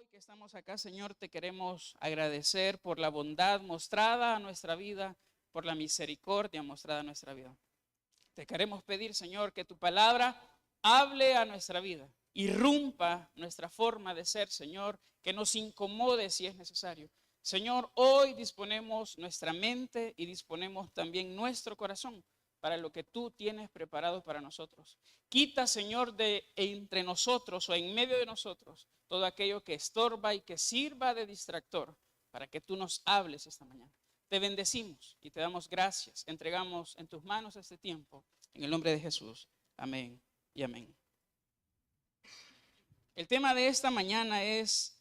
Hoy que estamos acá, Señor, te queremos agradecer por la bondad mostrada a nuestra vida, por la misericordia mostrada a nuestra vida. Te queremos pedir, Señor, que tu palabra hable a nuestra vida, irrumpa nuestra forma de ser, Señor, que nos incomode si es necesario. Señor, hoy disponemos nuestra mente y disponemos también nuestro corazón para lo que tú tienes preparado para nosotros. Quita, Señor, de entre nosotros o en medio de nosotros todo aquello que estorba y que sirva de distractor para que tú nos hables esta mañana. Te bendecimos y te damos gracias. Entregamos en tus manos este tiempo. En el nombre de Jesús. Amén y amén. El tema de esta mañana es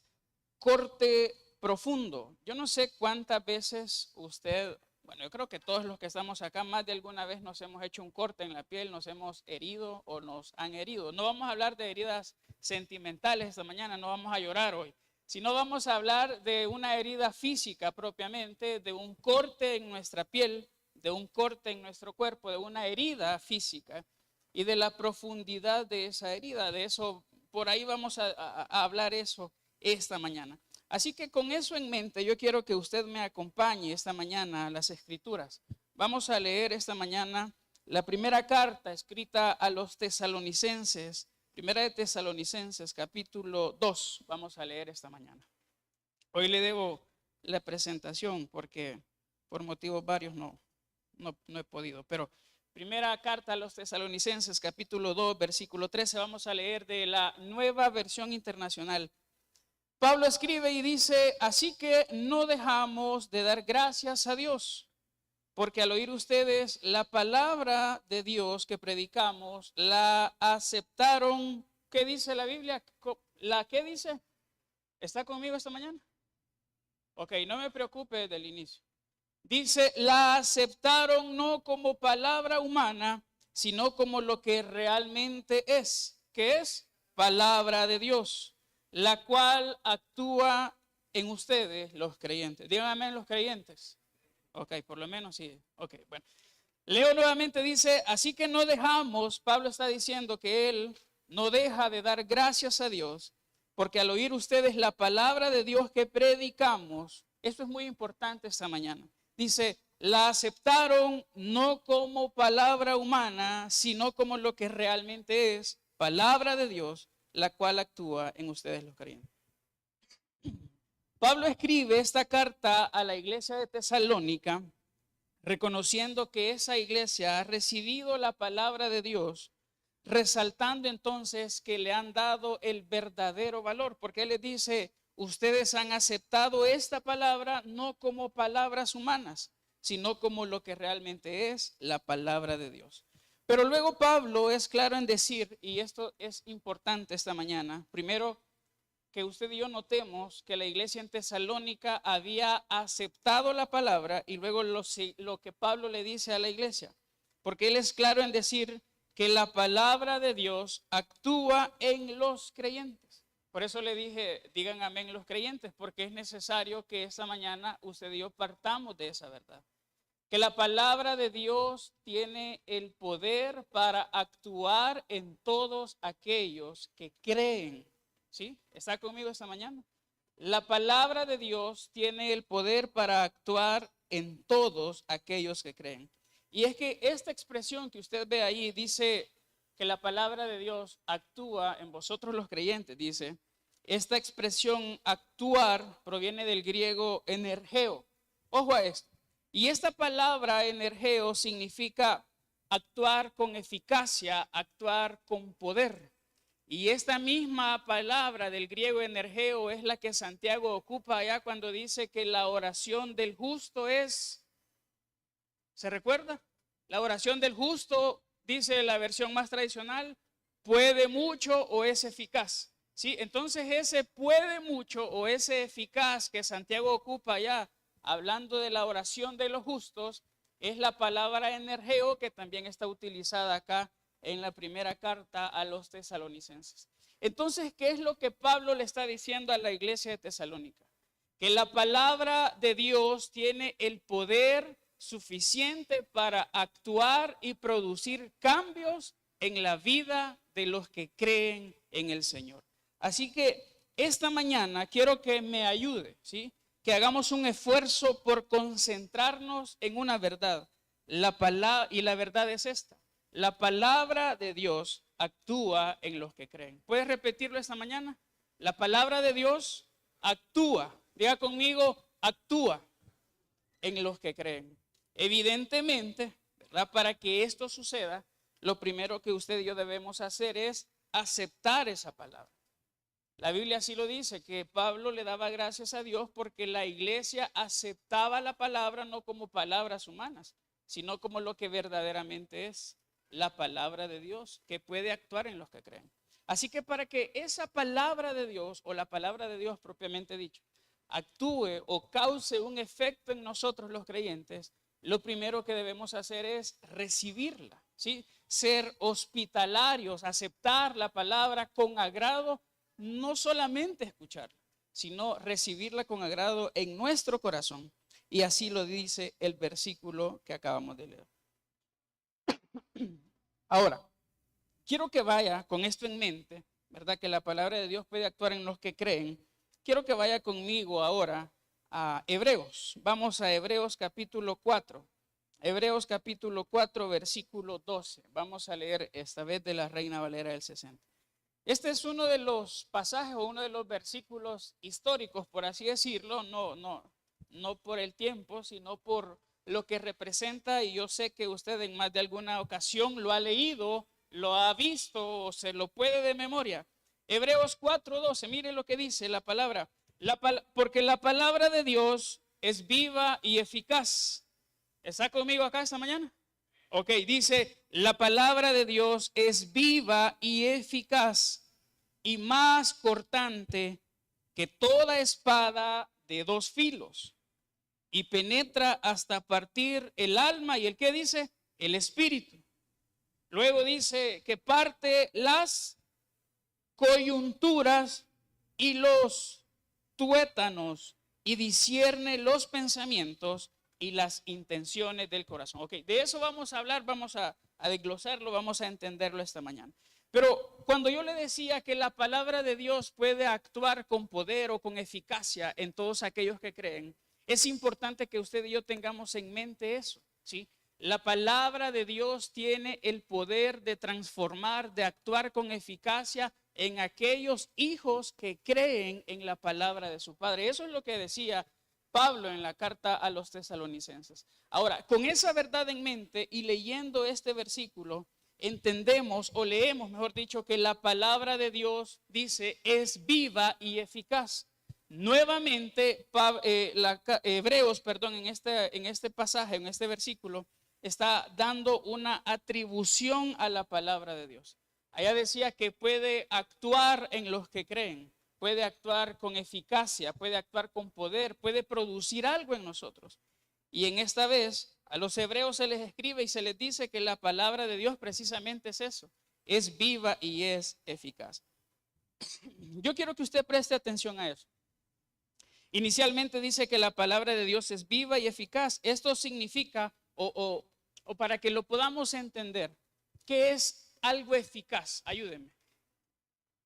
corte profundo. Yo no sé cuántas veces usted, bueno, yo creo que todos los que estamos acá más de alguna vez nos hemos hecho un corte en la piel, nos hemos herido o nos han herido. No vamos a hablar de heridas sentimentales esta mañana, no vamos a llorar hoy, sino vamos a hablar de una herida física propiamente, de un corte en nuestra piel, de un corte en nuestro cuerpo, de una herida física y de la profundidad de esa herida. De eso, por ahí vamos a hablar eso esta mañana. Así que con eso en mente, yo quiero que usted me acompañe esta mañana a las Escrituras. Vamos a leer esta mañana la primera carta escrita a los tesalonicenses, primera de Tesalonicenses, capítulo 2. Vamos a leer esta mañana. Hoy le debo la presentación porque por motivos varios no he podido, pero primera carta a los tesalonicenses, capítulo 2, versículo 13, vamos a leer de la Nueva Versión Internacional. Pablo escribe y dice: así que no dejamos de dar gracias a Dios, porque al oír ustedes la palabra de Dios que predicamos, la aceptaron. ¿Qué dice la Biblia? ¿Qué dice? ¿Está conmigo esta mañana? Ok, no me preocupe del inicio. Dice, la aceptaron no como palabra humana, sino como lo que realmente es, que es palabra de Dios, la cual actúa en ustedes los creyentes. Díganme los creyentes. Ok, por lo menos sí. Ok, bueno. Leo nuevamente, dice, así que no dejamos, Pablo está diciendo que él no deja de dar gracias a Dios, porque al oír ustedes la palabra de Dios que predicamos, esto es muy importante esta mañana. Dice, la aceptaron no como palabra humana, sino como lo que realmente es palabra de Dios, la cual actúa en ustedes los creyentes. Pablo escribe esta carta a la iglesia de Tesalónica, reconociendo que esa iglesia ha recibido la palabra de Dios, resaltando entonces que le han dado el verdadero valor, porque él les dice, ustedes han aceptado esta palabra no como palabras humanas, sino como lo que realmente es la palabra de Dios. Pero luego Pablo es claro en decir, y esto es importante esta mañana, primero que usted y yo notemos que la iglesia en Tesalónica había aceptado la palabra y luego lo que Pablo le dice a la iglesia, porque él es claro en decir que la palabra de Dios actúa en los creyentes. Por eso le dije, digan amén los creyentes, porque es necesario que esta mañana usted y yo partamos de esa verdad. Que la palabra de Dios tiene el poder para actuar en todos aquellos que creen. ¿Sí? ¿Está conmigo esta mañana? La palabra de Dios tiene el poder para actuar en todos aquellos que creen. Y es que esta expresión que usted ve ahí dice que la palabra de Dios actúa en vosotros los creyentes, dice. Esta expresión actuar proviene del griego energeo. Ojo a esto. Y esta palabra energeo significa actuar con eficacia, actuar con poder. Y esta misma palabra del griego energeo es la que Santiago ocupa allá cuando dice que la oración del justo es, ¿se recuerda? La oración del justo, dice la versión más tradicional, puede mucho o es eficaz. ¿Sí? Entonces ese puede mucho o ese eficaz que Santiago ocupa allá, hablando de la oración de los justos, es la palabra energeo que también está utilizada acá en la primera carta a los tesalonicenses. Entonces, ¿qué es lo que Pablo le está diciendo a la iglesia de Tesalónica? Que la palabra de Dios tiene el poder suficiente para actuar y producir cambios en la vida de los que creen en el Señor. Así que esta mañana quiero que me ayude, ¿sí? Que hagamos un esfuerzo por concentrarnos en una verdad. La palabra, y la verdad es esta: la palabra de Dios actúa en los que creen. ¿Puedes repetirlo esta mañana? La palabra de Dios actúa. Diga conmigo, actúa en los que creen. Evidentemente, ¿verdad? Para que esto suceda, lo primero que usted y yo debemos hacer es aceptar esa palabra. La Biblia así lo dice, que Pablo le daba gracias a Dios porque la iglesia aceptaba la palabra no como palabras humanas, sino como lo que verdaderamente es la palabra de Dios, que puede actuar en los que creen. Así que para que esa palabra de Dios, o la palabra de Dios propiamente dicho, actúe o cause un efecto en nosotros los creyentes, lo primero que debemos hacer es recibirla, ¿sí? Ser hospitalarios, aceptar la palabra con agrado, no solamente escucharla, sino recibirla con agrado en nuestro corazón. Y así lo dice el versículo que acabamos de leer. Ahora, quiero que vaya con esto en mente, ¿verdad? Que la palabra de Dios puede actuar en los que creen. Quiero que vaya conmigo ahora a Hebreos. Vamos a Hebreos capítulo 4. Hebreos capítulo 4, versículo 12. Vamos a leer esta vez de la Reina Valera del 60. Este es uno de los pasajes o uno de los versículos históricos, por así decirlo, no por el tiempo, sino por lo que representa, y yo sé que usted en más de alguna ocasión lo ha leído, lo ha visto o se lo puede de memoria. Hebreos 4:12, mire lo que dice la palabra. Porque la palabra de Dios es viva y eficaz. ¿Está conmigo acá esta mañana? Ok, dice, la palabra de Dios es viva y eficaz y más cortante que toda espada de dos filos, y penetra hasta partir el alma y el ¿qué dice? El espíritu. Luego dice que parte las coyunturas y los tuétanos y discierne los pensamientos y las intenciones del corazón. Ok, de eso vamos a hablar, vamos a desglosarlo, vamos a entenderlo esta mañana. Pero cuando yo le decía que la palabra de Dios puede actuar con poder o con eficacia en todos aquellos que creen, es importante que usted y yo tengamos en mente eso, ¿sí? La palabra de Dios tiene el poder de transformar, de actuar con eficacia en aquellos hijos que creen en la palabra de su Padre. Eso es lo que decía Pablo en la carta a los tesalonicenses. Ahora, con esa verdad en mente y leyendo este versículo, entendemos o leemos, mejor dicho, que la palabra de Dios dice es viva y eficaz. Nuevamente, Hebreos, en este pasaje, en este versículo, está dando una atribución a la palabra de Dios. Allá decía que puede actuar en los que creen, puede actuar con eficacia, puede actuar con poder, puede producir algo en nosotros. Y en esta vez a los hebreos se les escribe y se les dice que la palabra de Dios precisamente es eso, es viva y es eficaz. Yo quiero que usted preste atención a eso. Inicialmente dice que la palabra de Dios es viva y eficaz. Esto significa, o para que lo podamos entender, ¿qué es algo eficaz? Ayúdenme.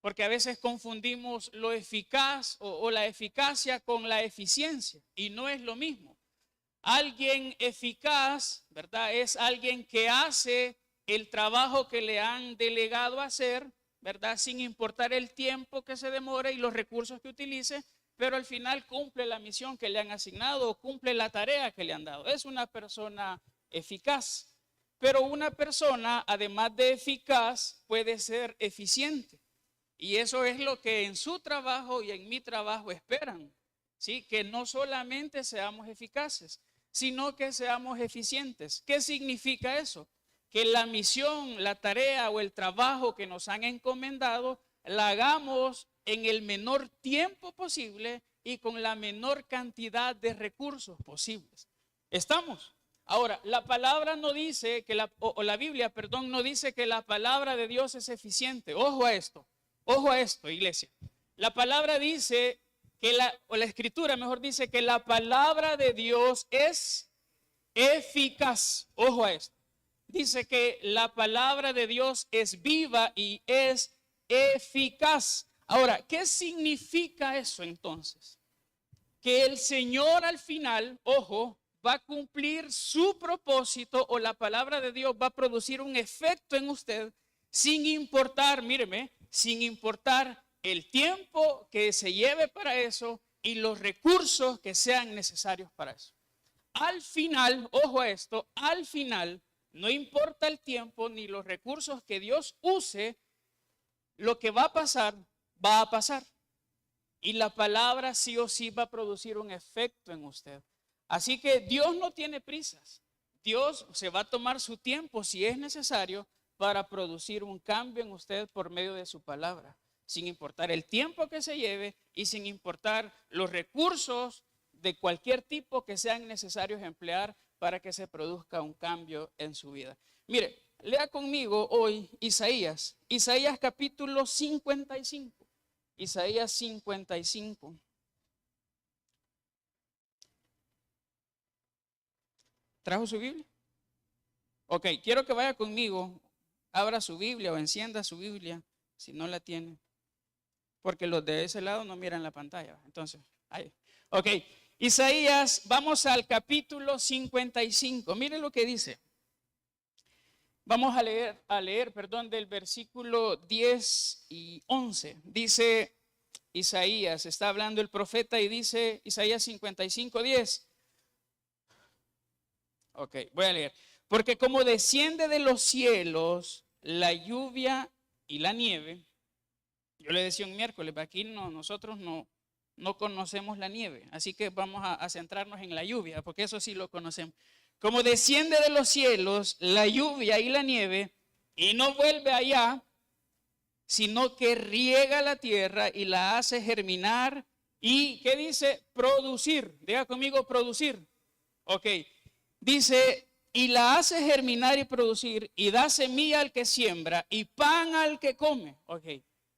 Porque a veces confundimos lo eficaz o la eficacia con la eficiencia, y no es lo mismo. Alguien eficaz, ¿verdad? Es alguien que hace el trabajo que le han delegado a hacer, ¿verdad? Sin importar el tiempo que se demore y los recursos que utilice, pero al final cumple la misión que le han asignado o cumple la tarea que le han dado. Es una persona eficaz. Pero una persona, además de eficaz, puede ser eficiente. Y eso es lo que en su trabajo y en mi trabajo esperan, ¿sí? Que no solamente seamos eficaces, sino que seamos eficientes. ¿Qué significa eso? Que la misión, la tarea o el trabajo que nos han encomendado, la hagamos en el menor tiempo posible y con la menor cantidad de recursos posibles. ¿Estamos? Ahora, la palabra no dice que la Biblia, perdón, no dice que la palabra de Dios es eficiente. Ojo a esto, iglesia. La palabra dice que la escritura mejor dice que la palabra de Dios es eficaz. Ojo a esto. Dice que la palabra de Dios es viva y es eficaz. Ahora, ¿qué significa eso entonces? Que el Señor al final, ojo, va a cumplir su propósito, o la palabra de Dios va a producir un efecto en usted sin importar, míreme, sin importar el tiempo que se lleve para eso y los recursos que sean necesarios para eso. Al final, ojo a esto, al final, no importa el tiempo ni los recursos que Dios use, lo que va a pasar, va a pasar. Y la palabra sí o sí va a producir un efecto en usted. Así que Dios no tiene prisas. Dios se va a tomar su tiempo si es necesario para producir un cambio en usted por medio de su palabra, sin importar el tiempo que se lleve y sin importar los recursos de cualquier tipo que sean necesarios emplear para que se produzca un cambio en su vida. Mire, lea conmigo hoy Isaías capítulo 55. Isaías 55. ¿Trajo su Biblia? Ok, quiero que vaya conmigo, abra su Biblia o encienda su Biblia si no la tiene, porque los de ese lado no miran la pantalla. Entonces, ahí. Ok, Isaías, vamos al capítulo 55. Miren lo que dice. Vamos a leer, del versículo 10 y 11. Dice Isaías, está hablando el profeta y dice Isaías 55, 10. Ok, voy a leer. Porque como desciende de los cielos la lluvia y la nieve, yo le decía un miércoles, aquí nosotros no conocemos la nieve, así que vamos a centrarnos en la lluvia, porque eso sí lo conocemos. Como desciende de los cielos la lluvia y la nieve, y no vuelve allá, sino que riega la tierra y la hace germinar, y ¿qué dice? Producir. Diga conmigo, producir. Ok. Dice, y la hace germinar y producir, y da semilla al que siembra, y pan al que come. Ok.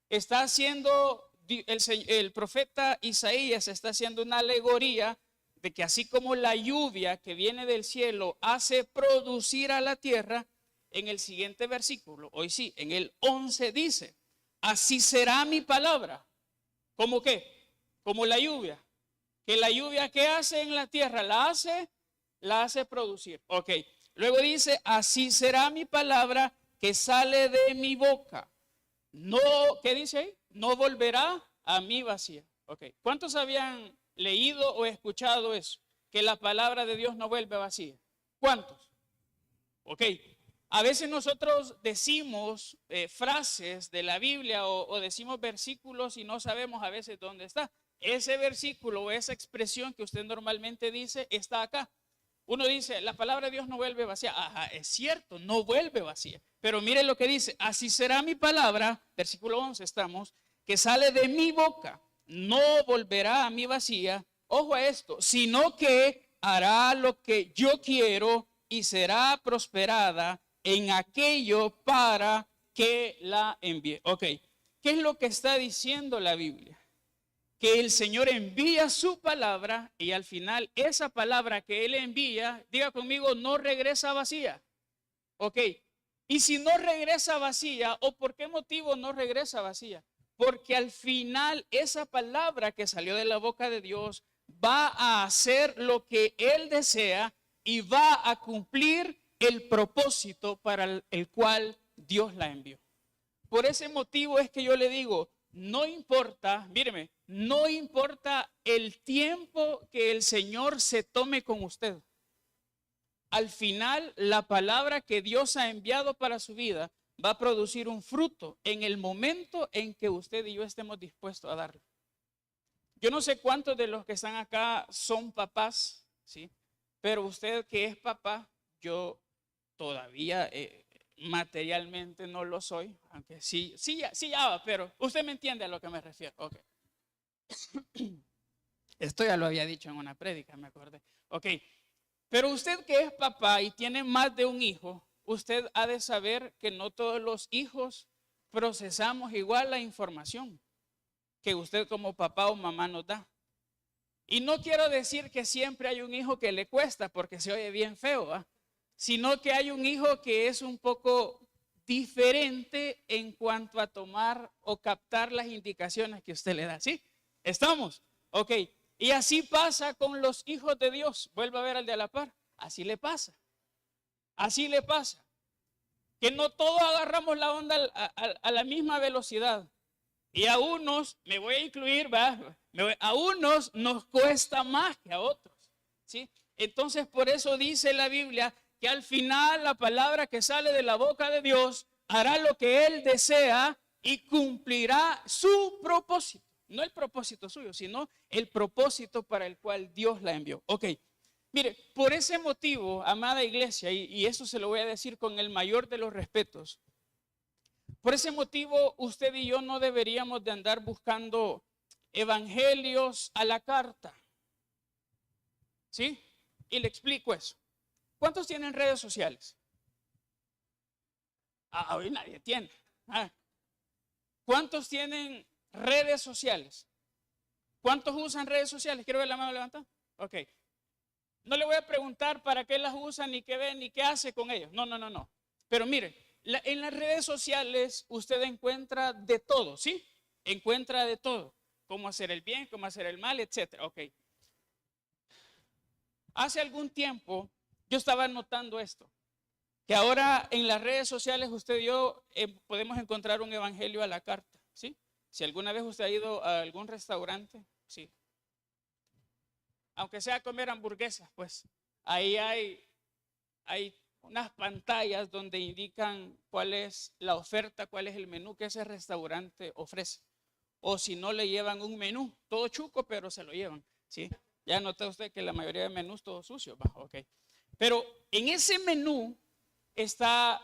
Está haciendo, el profeta Isaías está haciendo una alegoría de que así como la lluvia que viene del cielo hace producir a la tierra, en el siguiente versículo, hoy sí, en el 11 dice, así será mi palabra. ¿Cómo qué? Como la lluvia. Que la lluvia que hace en la tierra la hace producir. Ok. Luego dice, así será mi palabra que sale de mi boca. No, ¿qué dice ahí? No volverá a mí vacía. Ok. ¿Cuántos habían leído o escuchado eso? Que la palabra de Dios no vuelve vacía. ¿Cuántos? Ok. A veces nosotros decimos frases de la Biblia o decimos versículos y no sabemos a veces dónde está. Ese versículo o esa expresión que usted normalmente dice está acá. Uno dice, la palabra de Dios no vuelve vacía. Ajá, es cierto, no vuelve vacía. Pero mire lo que dice, así será mi palabra, versículo 11 estamos, que sale de mi boca, no volverá a mí vacía, ojo a esto, sino que hará lo que yo quiero y será prosperada en aquello para que la envíe. Ok, ¿qué es lo que está diciendo la Biblia? Que el Señor envía su palabra y al final esa palabra que Él envía, diga conmigo, no regresa vacía. Ok, y si no regresa vacía, ¿o por qué motivo no regresa vacía? Porque al final esa palabra que salió de la boca de Dios va a hacer lo que Él desea y va a cumplir el propósito para el cual Dios la envió. Por ese motivo es que yo le digo, no importa, míreme, no importa el tiempo que el Señor se tome con usted. Al final, la palabra que Dios ha enviado para su vida va a producir un fruto en el momento en que usted y yo estemos dispuestos a darlo. Yo no sé cuántos de los que están acá son papás, ¿sí? Pero usted que es papá, yo todavía materialmente no lo soy, aunque sí ya, pero usted me entiende a lo que me refiero. Ok. Esto ya lo había dicho en una prédica, me acordé. Ok. Pero usted que es papá y tiene más de un hijo, usted ha de saber que no todos los hijos procesamos igual la información que usted como papá o mamá nos da. Y no quiero decir que siempre hay un hijo que le cuesta porque se oye bien feo, ¿eh? Sino que hay un hijo que es un poco diferente en cuanto a tomar o captar las indicaciones que usted le da. ¿Sí? ¿Estamos? Ok. Y así pasa con los hijos de Dios. Vuelva a ver al de a la par. Así le pasa. Así le pasa. Que no todos agarramos la onda a la misma velocidad. Y a unos, me voy a incluir, a unos nos cuesta más que a otros. ¿Sí? Entonces, por eso dice la Biblia que al final la palabra que sale de la boca de Dios hará lo que Él desea y cumplirá su propósito. No el propósito suyo, sino el propósito para el cual Dios la envió. Ok, mire, por ese motivo, amada iglesia, y eso se lo voy a decir con el mayor de los respetos, por ese motivo usted y yo no deberíamos de andar buscando evangelios a la carta. ¿Sí? Y le explico eso. ¿Cuántos tienen redes sociales? Hoy nadie tiene. ¿Cuántos tienen redes sociales? ¿Cuántos usan redes sociales? ¿Quiero ver la mano levantada? Ok. No le voy a preguntar para qué las usan, ni qué ve, ni qué hace con ellos. No. Pero mire, en las redes sociales usted encuentra de todo, ¿sí? Encuentra de todo. Cómo hacer el bien, cómo hacer el mal, etcétera. Ok. Hace algún tiempo yo estaba notando esto, que ahora en las redes sociales usted y yo podemos encontrar un evangelio a la carta, ¿sí? Si alguna vez usted ha ido a algún restaurante, sí. Aunque sea a comer hamburguesas, pues ahí hay unas pantallas donde indican cuál es la oferta, cuál es el menú que ese restaurante ofrece. O si no, le llevan un menú, todo chuco, pero se lo llevan, ¿sí? Ya nota usted que la mayoría de menús todo sucio, ok. Pero en ese menú están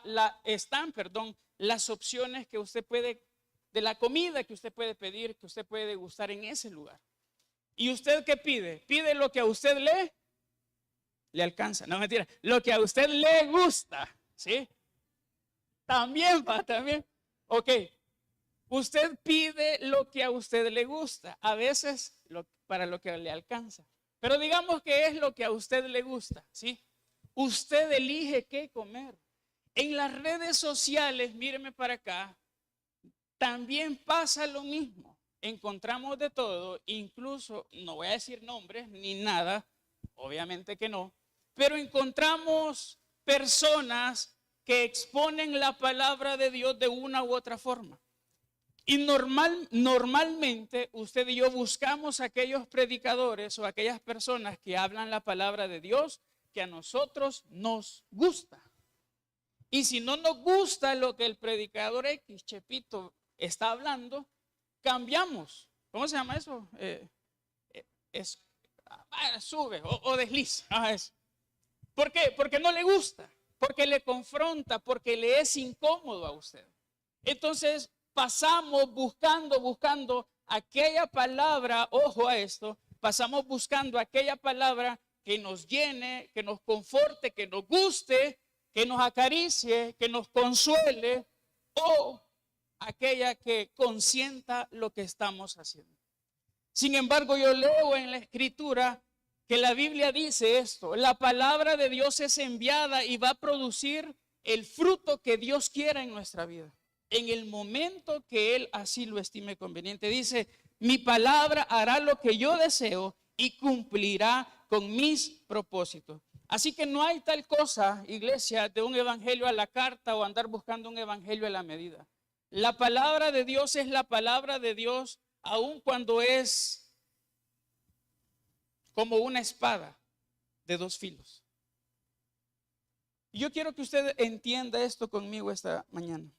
las opciones que usted puede, de la comida que usted puede pedir, que usted puede degustar en ese lugar. ¿Y usted qué pide? Pide lo que a usted le alcanza, no mentira, lo que a usted le gusta, ¿sí? También. Ok, usted pide lo que a usted le gusta, a veces para lo que le alcanza. Pero digamos que es lo que a usted le gusta, ¿sí? Usted elige qué comer. En las redes sociales, míreme para acá, también pasa lo mismo. Encontramos de todo, incluso, no voy a decir nombres ni nada, obviamente que no, pero encontramos personas que exponen la palabra de Dios de una u otra forma. Y normalmente usted y yo buscamos aquellos predicadores o aquellas personas que hablan la palabra de Dios que a nosotros nos gusta. Y si no nos gusta lo que el predicador X, Chepito, está hablando, cambiamos. ¿Cómo se llama eso? Sube o desliza. ¿Por qué? Porque no le gusta, porque le confronta, porque le es incómodo a usted. Entonces pasamos buscando aquella palabra, ojo a esto, pasamos buscando aquella palabra que nos llene, que nos conforte, que nos guste, que nos acaricie, que nos consuele, o aquella que consienta lo que estamos haciendo. Sin embargo, yo leo en la Escritura que la Biblia dice esto: la palabra de Dios es enviada y va a producir el fruto que Dios quiera en nuestra vida, en el momento que Él así lo estime conveniente. Dice: mi palabra hará lo que yo deseo y cumplirá con mis propósitos. Así que no hay tal cosa, iglesia, de un evangelio a la carta o andar buscando un evangelio a la medida. La palabra de Dios es la palabra de Dios, aun cuando es como una espada de dos filos. Y yo quiero que usted entienda esto conmigo esta mañana.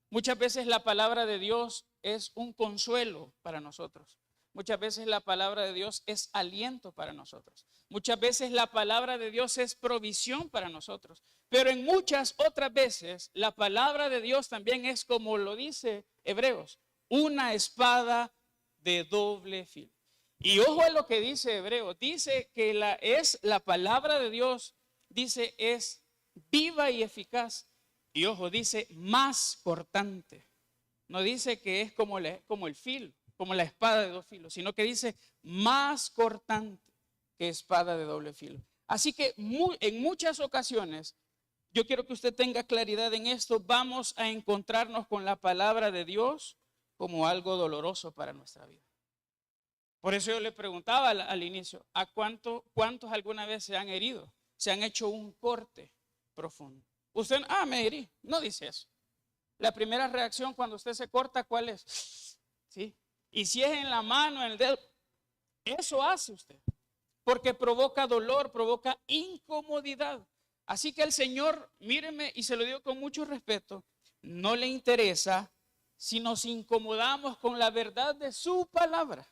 Muchas veces la palabra de Dios es un consuelo para nosotros. Muchas veces la palabra de Dios es aliento para nosotros. Muchas veces la palabra de Dios es provisión para nosotros. Pero en muchas otras veces la palabra de Dios también es, como lo dice Hebreos, una espada de doble filo. Y ojo a lo que dice Hebreos. Dice que la palabra de Dios, dice, es viva y eficaz. Y ojo, dice más cortante. No dice que es como el filo, como la espada de dos filos, sino que dice más cortante que espada de doble filo. Así que en muchas ocasiones yo quiero que usted tenga claridad en esto. Vamos a encontrarnos con la palabra de Dios como algo doloroso para nuestra vida. Por eso yo le preguntaba al inicio, ¿a cuántos alguna vez se han herido? Se han hecho un corte profundo. Usted, me herí. No dice eso. La primera reacción cuando usted se corta, ¿cuál es? ¿Sí? Y si es en la mano, en el dedo, eso hace usted. Porque provoca dolor, provoca incomodidad. Así que el Señor, míreme, y se lo digo con mucho respeto, no le interesa si nos incomodamos con la verdad de su palabra.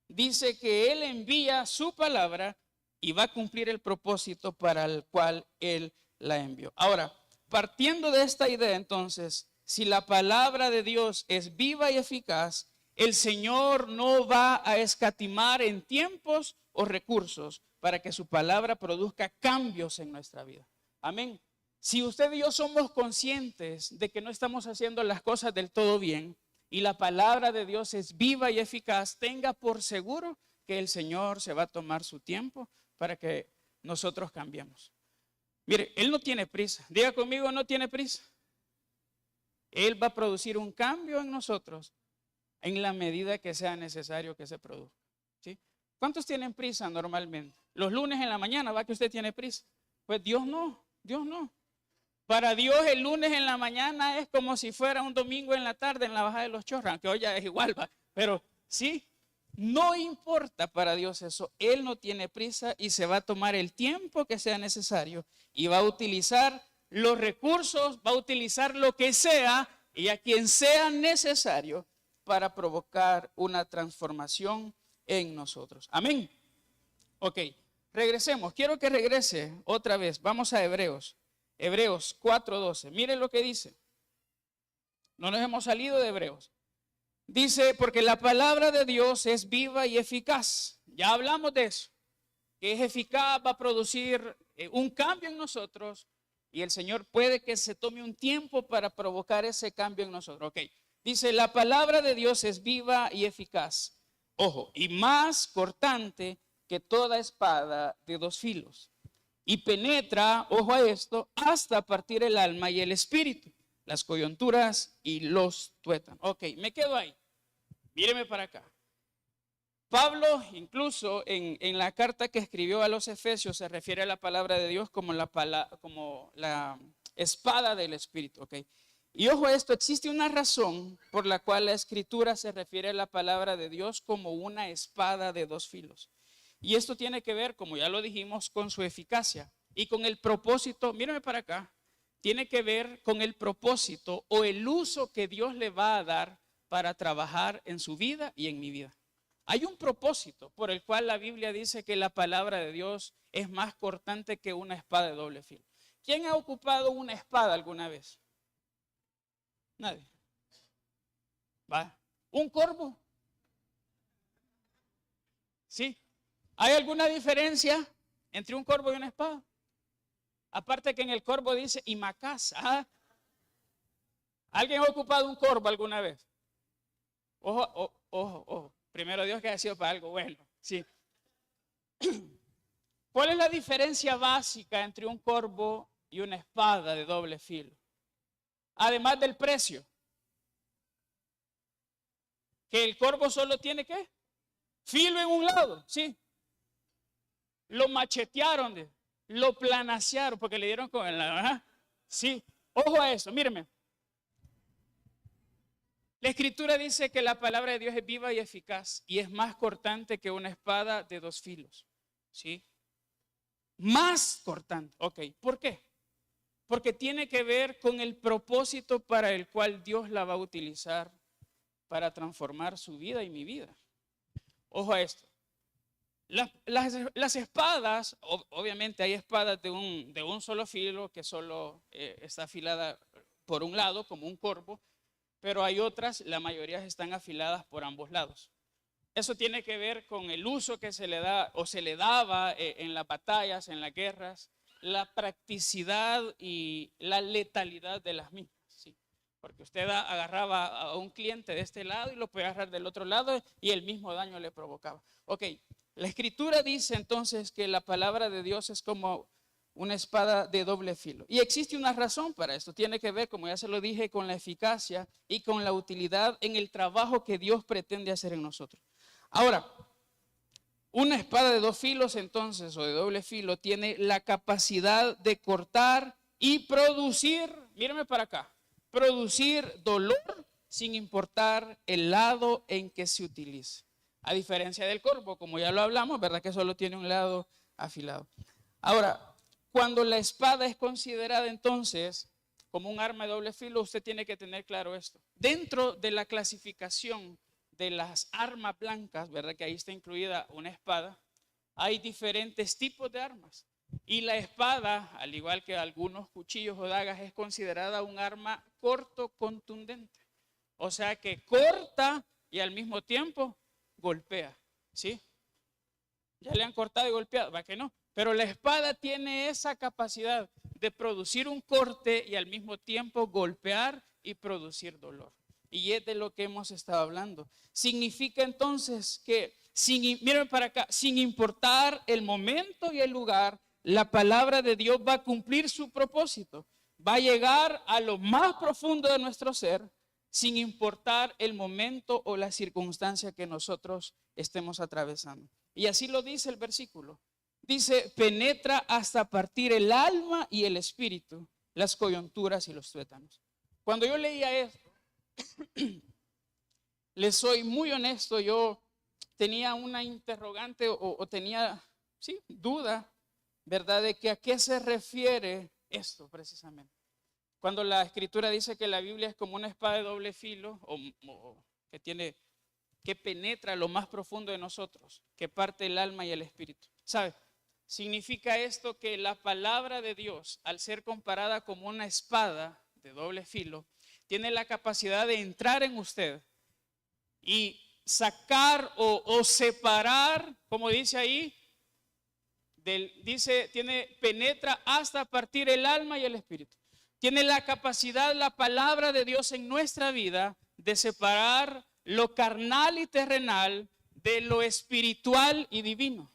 Dice que Él envía su palabra y va a cumplir el propósito para el cual Él la envió. Ahora, partiendo de esta idea, entonces, si la palabra de Dios es viva y eficaz, el Señor no va a escatimar en tiempos o recursos para que su palabra produzca cambios en nuestra vida. Amén. Si usted y yo somos conscientes de que no estamos haciendo las cosas del todo bien y la palabra de Dios es viva y eficaz, tenga por seguro que el Señor se va a tomar su tiempo para que nosotros cambiemos. Mire, Él no tiene prisa. Diga conmigo, no tiene prisa. Él va a producir un cambio en nosotros en la medida que sea necesario que se produzca. ¿Sí? ¿Cuántos tienen prisa normalmente? Los lunes en la mañana, ¿va que usted tiene prisa? Pues Dios no. Para Dios el lunes en la mañana es como si fuera un domingo en la tarde en la bajada de los Chorros, aunque hoy ya es igual, ¿va? Pero sí, no importa para Dios eso. Él no tiene prisa y se va a tomar el tiempo que sea necesario y va a utilizar los recursos, va a utilizar lo que sea y a quien sea necesario para provocar una transformación en nosotros. Amén. Ok, regresemos. Quiero que regrese otra vez. Vamos a Hebreos. Hebreos 4:12. Miren lo que dice. No nos hemos salido de Hebreos. Dice, porque la palabra de Dios es viva y eficaz. Ya hablamos de eso. Que es eficaz, va a producir un cambio en nosotros. Y el Señor puede que se tome un tiempo para provocar ese cambio en nosotros. Ok. Dice, la palabra de Dios es viva y eficaz. Ojo, y más cortante que toda espada de dos filos. Y penetra, ojo a esto, hasta partir el alma y el espíritu, las coyunturas y los tuétanos. Ok, me quedo ahí. Míreme para acá. Pablo, incluso en la carta que escribió a los Efesios, se refiere a la palabra de Dios como la espada del espíritu. Ok. Y ojo a esto, existe una razón por la cual la escritura se refiere a la palabra de Dios como una espada de dos filos. Y esto tiene que ver, como ya lo dijimos, con su eficacia y con el propósito, mírame para acá, tiene que ver con el propósito o el uso que Dios le va a dar para trabajar en su vida y en mi vida. Hay un propósito por el cual la Biblia dice que la palabra de Dios es más cortante que una espada de doble filo. ¿Quién ha ocupado una espada alguna vez? Nadie. ¿Va? ¿Un corvo? ¿Sí? ¿Hay alguna diferencia entre un corvo y una espada? Aparte que en el corvo dice y macasa. ¿Ah? ¿Alguien ha ocupado un corvo alguna vez? Ojo, ojo. Primero Dios que ha sido para algo bueno. Sí. ¿Cuál es la diferencia básica entre un corvo y una espada de doble filo? Además del precio. Que el corvo solo tiene ¿qué? Filo en un lado, sí. Lo machetearon, lo planasearon porque le dieron con el... Sí, ojo a eso, míreme. La escritura dice que la palabra de Dios es viva y eficaz y es más cortante que una espada de dos filos. ¿Sí? Más cortante. Ok, ¿por qué? Porque tiene que ver con el propósito para el cual Dios la va a utilizar para transformar su vida y mi vida. Ojo a esto. Las espadas, obviamente hay espadas de un solo filo que solo está afilada por un lado como un corvo, pero hay otras, la mayoría están afiladas por ambos lados. Eso tiene que ver con el uso que se le da o se le daba en las batallas, en las guerras, la practicidad y la letalidad de las mismas. ¿Sí? Porque usted agarraba a un cliente de este lado y lo podía agarrar del otro lado y el mismo daño le provocaba. Ok, la escritura dice entonces que la palabra de Dios es como una espada de doble filo. Y existe una razón para esto. Tiene que ver, como ya se lo dije, con la eficacia y con la utilidad en el trabajo que Dios pretende hacer en nosotros. Ahora, una espada de dos filos entonces, o de doble filo, tiene la capacidad de cortar y producir, mírame para acá, producir dolor sin importar el lado en que se utilice. A diferencia del corvo, como ya lo hablamos, ¿verdad? Que solo tiene un lado afilado. Ahora, cuando la espada es considerada entonces como un arma de doble filo, usted tiene que tener claro esto. Dentro de la clasificación de las armas blancas, ¿verdad? Que ahí está incluida una espada, hay diferentes tipos de armas. Y la espada, al igual que algunos cuchillos o dagas, es considerada un arma corto contundente. O sea que corta y al mismo tiempo golpea, ¿sí? Ya le han cortado y golpeado, ¿va que no? Pero la espada tiene esa capacidad de producir un corte y al mismo tiempo golpear y producir dolor. Y es de lo que hemos estado hablando. Significa entonces que, miren para acá, sin importar el momento y el lugar, la palabra de Dios va a cumplir su propósito. Va a llegar a lo más profundo de nuestro ser, sin importar el momento o la circunstancia que nosotros estemos atravesando. Y así lo dice el versículo. Dice, penetra hasta partir el alma y el espíritu, las coyunturas y los tuétanos. Cuando yo leía esto, les soy muy honesto, yo tenía una interrogante o tenía, sí, duda, ¿verdad? De que a qué se refiere esto precisamente. Cuando la escritura dice que la Biblia es como una espada de doble filo o que penetra lo más profundo de nosotros, que parte el alma y el espíritu. ¿Sabe? Significa esto que la palabra de Dios, al ser comparada como una espada de doble filo, tiene la capacidad de entrar en usted y sacar o separar, como dice ahí, penetra hasta partir el alma y el espíritu. Tiene la capacidad, la palabra de Dios en nuestra vida, de separar lo carnal y terrenal de lo espiritual y divino.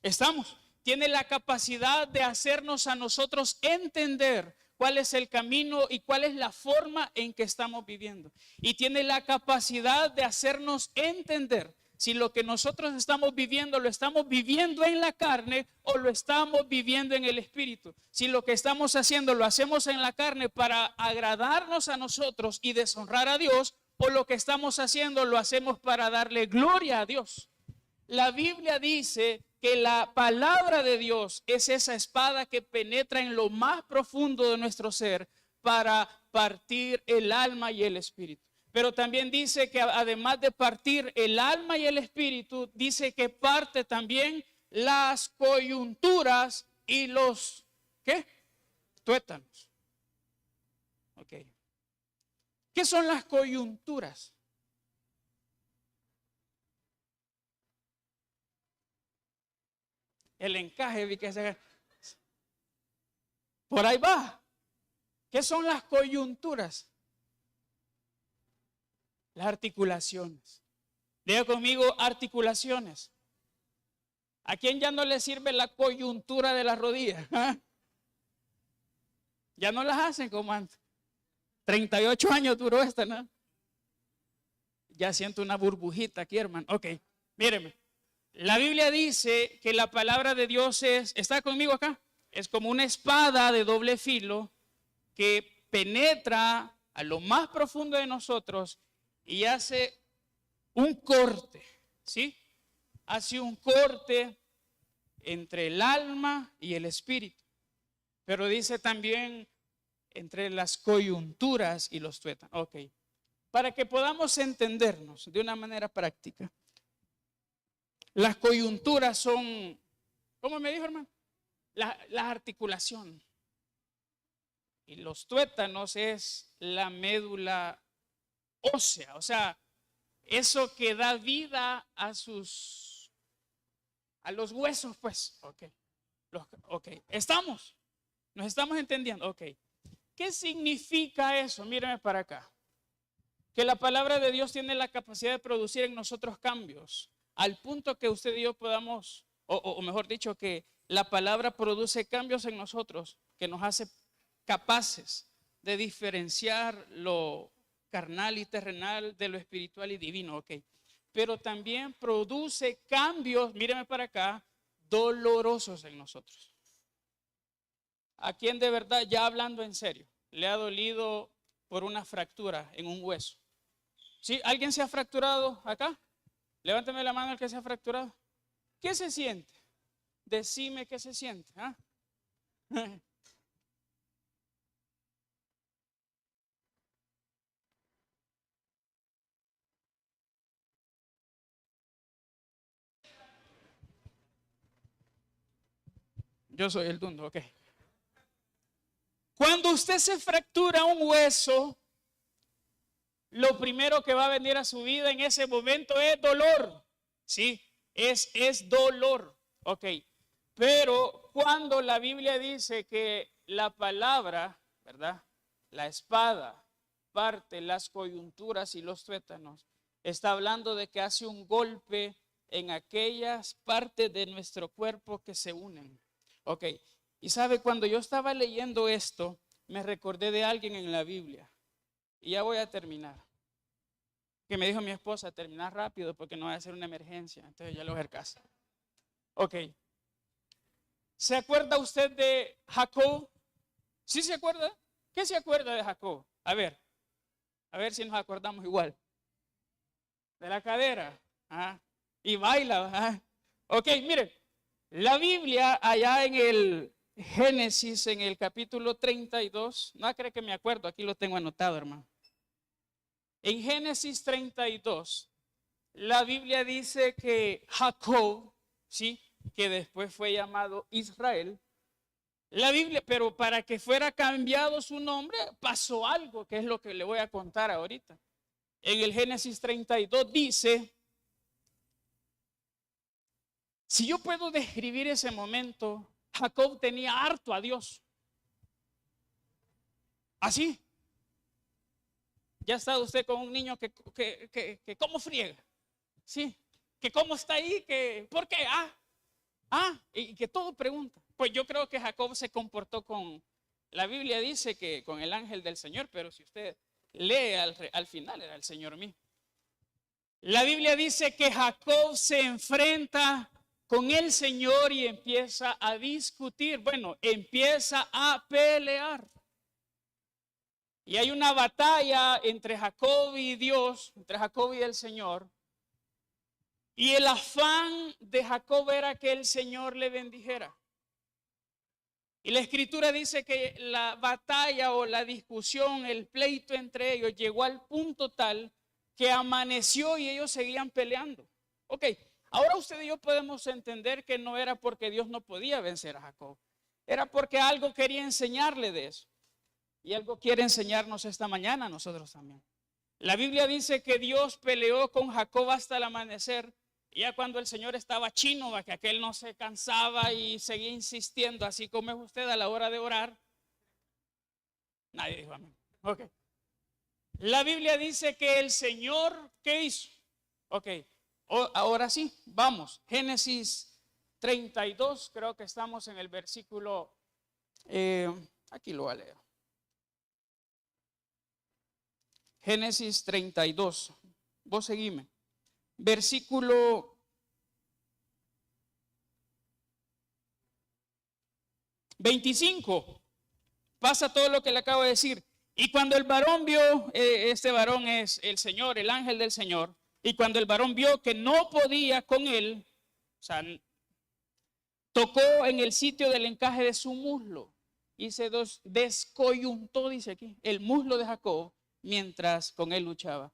¿Estamos? Tiene la capacidad de hacernos a nosotros entender cuál es el camino y cuál es la forma en que estamos viviendo. Y tiene la capacidad de hacernos entender si lo que nosotros estamos viviendo lo estamos viviendo en la carne o lo estamos viviendo en el espíritu. Si lo que estamos haciendo lo hacemos en la carne para agradarnos a nosotros y deshonrar a Dios, o lo que estamos haciendo lo hacemos para darle gloria a Dios. La Biblia dice que la palabra de Dios es esa espada que penetra en lo más profundo de nuestro ser para partir el alma y el espíritu. Pero también dice que además de partir el alma y el espíritu, dice que parte también las coyunturas y los, ¿qué? Tuétanos. Ok. ¿Qué son las coyunturas? El encaje, vi que se... Por ahí va. ¿Qué son las coyunturas? Las articulaciones. Diga conmigo, articulaciones. ¿A quién ya no le sirve la coyuntura de la rodilla? ¿Ah? Ya no las hacen como antes. 38 años duró esta, ¿no? Ya siento una burbujita aquí, hermano. Ok, míreme. La Biblia dice que la palabra de Dios ¿está conmigo acá? Es como una espada de doble filo que penetra a lo más profundo de nosotros y hace un corte, ¿sí? Hace un corte entre el alma y el espíritu. Pero dice también entre las coyunturas y los tuétanos. Ok. Para que podamos entendernos de una manera práctica. Las coyunturas son, ¿cómo me dijo, hermano? Las articulaciones. Y los tuétanos es la médula ósea, o sea, eso que da vida a los huesos, pues. Ok. ¿Estamos? ¿Nos estamos entendiendo? Ok. ¿Qué significa eso? Míreme para acá. Que la palabra de Dios tiene la capacidad de producir en nosotros cambios, al punto que usted y yo podamos, o mejor dicho, que la palabra produce cambios en nosotros que nos hace capaces de diferenciar lo carnal y terrenal de lo espiritual y divino, ok. Pero también produce cambios, míreme para acá, dolorosos en nosotros. ¿A quién de verdad, ya hablando en serio, le ha dolido por una fractura en un hueso? ¿Sí? ¿Alguien se ha fracturado acá? Levánteme la mano el que se ha fracturado. ¿Qué se siente? Decime qué se siente. ¿Ah? Yo soy el dundo, ok. Cuando usted se fractura un hueso, lo primero que va a venir a su vida en ese momento es dolor. Sí, es dolor. Ok. Pero cuando la Biblia dice que la palabra, ¿verdad? La espada parte las coyunturas y los tuétanos, está hablando de que hace un golpe en aquellas partes de nuestro cuerpo que se unen. Ok. Y sabe, cuando yo estaba leyendo esto, me recordé de alguien en la Biblia. Y ya voy a terminar. Que me dijo mi esposa, terminar rápido porque no va a ser una emergencia. Entonces ya lo voy a hacer caso. Ok. ¿Se acuerda usted de Jacob? ¿Sí se acuerda? ¿Qué se acuerda de Jacob? A ver si nos acordamos igual. De la cadera. Ajá. Y baila. Ajá. Ok, mire. La Biblia allá en el Génesis, en el capítulo 32, no cree que me acuerdo, aquí lo tengo anotado, hermano. En Génesis 32, la Biblia dice que Jacob, ¿sí? Que después fue llamado Israel. La Biblia, pero para que fuera cambiado su nombre, pasó algo, que es lo que le voy a contar ahorita. En el Génesis 32 dice, si yo puedo describir ese momento, Jacob tenía harto a Dios. Así. Ya está usted con un niño que cómo friega. Sí. Que cómo está ahí, que ¿por qué? Y que todo pregunta. Pues yo creo que Jacob se comportó con, la Biblia dice que con el ángel del Señor, pero si usted lee al final era el Señor mismo. La Biblia dice que Jacob se enfrenta con el Señor y empieza a discutir, bueno, empieza a pelear. Y hay una batalla entre Jacob y Dios, entre Jacob y el Señor. Y el afán de Jacob era que el Señor le bendijera. Y la escritura dice que la batalla o la discusión, el pleito entre ellos llegó al punto tal que amaneció y ellos seguían peleando. Ok, ahora usted y yo podemos entender que no era porque Dios no podía vencer a Jacob. Era porque algo quería enseñarle de eso. Y algo quiere enseñarnos esta mañana a nosotros también. La Biblia dice que Dios peleó con Jacob hasta el amanecer. Y ya cuando el Señor estaba chino, que aquel no se cansaba y seguía insistiendo, así como es usted a la hora de orar. Nadie dijo amén. Ok. La Biblia dice que el Señor, ¿qué hizo? Ok. Ahora sí, vamos. Génesis 32, creo que estamos en el versículo, aquí lo voy a leer. Génesis 32, vos seguime. Versículo 25, pasa todo lo que le acabo de decir. Y cuando el varón vio, este varón es el Señor, el ángel del Señor, y cuando el varón vio que no podía con él, o sea, tocó en el sitio del encaje de su muslo y se descoyuntó, dice aquí, el muslo de Jacob mientras con él luchaba.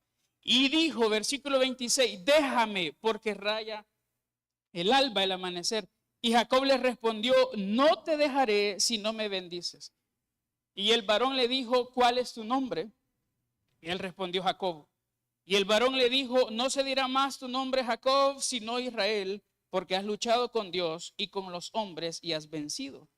Y dijo, versículo 26, déjame porque raya el alba, el amanecer. Y Jacob le respondió, no te dejaré si no me bendices. Y el varón le dijo, ¿cuál es tu nombre? Y él respondió, Jacob. Y el varón le dijo, no se dirá más tu nombre Jacob, sino Israel, porque has luchado con Dios y con los hombres y has vencido.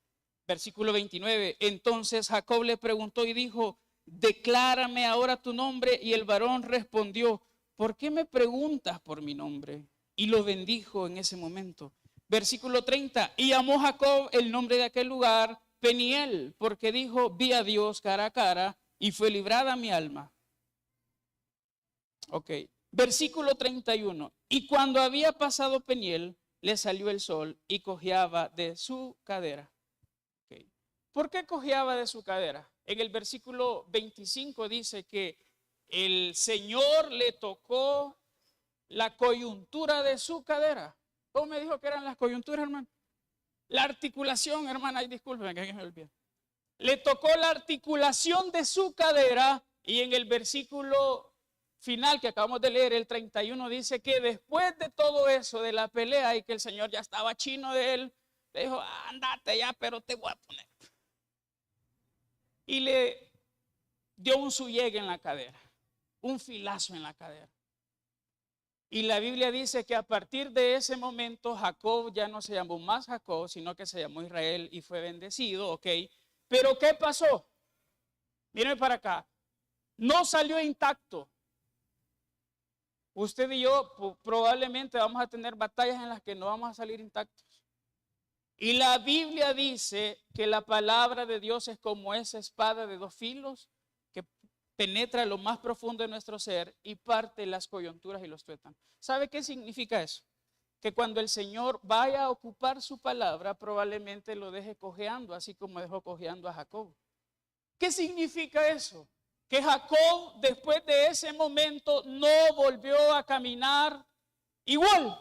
Versículo 29, entonces Jacob le preguntó y dijo, declárame ahora tu nombre. Y el varón respondió, ¿por qué me preguntas por mi nombre? Y lo bendijo en ese momento. Versículo 30. Y llamó Jacob el nombre de aquel lugar Peniel, porque dijo, vi a Dios cara a cara y fue librada mi alma. Ok. Versículo 31. Y cuando había pasado Peniel, le salió el sol y cojeaba de su cadera. Okay. ¿Por qué cojeaba de su cadera? En el versículo 25 dice que el Señor le tocó la coyuntura de su cadera. ¿Cómo me dijo que eran las coyunturas, hermano? La articulación, hermana, disculpen que me olvidé. Le tocó la articulación de su cadera y en el versículo final que acabamos de leer, el 31, dice que después de todo eso, de la pelea y que el Señor ya estaba chino de él, le dijo, andate ya, pero te voy a poner. Y le dio un sullegue en la cadera, un filazo en la cadera. Y la Biblia dice que a partir de ese momento Jacob ya no se llamó más Jacob, sino que se llamó Israel y fue bendecido, ¿ok? Pero ¿qué pasó? Mírenme para acá. No salió intacto. Usted y yo probablemente vamos a tener batallas en las que no vamos a salir intactos. Y la Biblia dice que la palabra de Dios es como esa espada de dos filos que penetra lo más profundo de nuestro ser y parte las coyunturas y los tuétanos. ¿Sabe qué significa eso? Que cuando el Señor vaya a ocupar su palabra, probablemente lo deje cojeando, así como dejó cojeando a Jacob. ¿Qué significa eso? Que Jacob, después de ese momento, no volvió a caminar igual.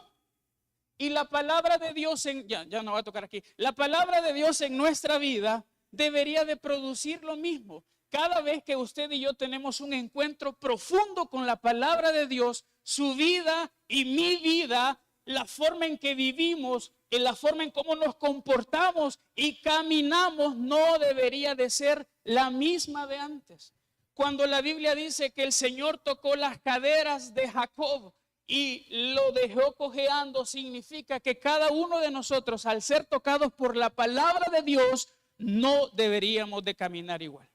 Y la palabra de Dios, ya no va a tocar aquí, la palabra de Dios en nuestra vida debería de producir lo mismo. Cada vez que usted y yo tenemos un encuentro profundo con la palabra de Dios, su vida y mi vida, la forma en que vivimos, en la forma en cómo nos comportamos y caminamos, no debería de ser la misma de antes. Cuando la Biblia dice que el Señor tocó las caderas de Jacob y lo dejó cojeando, significa que cada uno de nosotros, al ser tocados por la palabra de Dios, no deberíamos de caminar igual.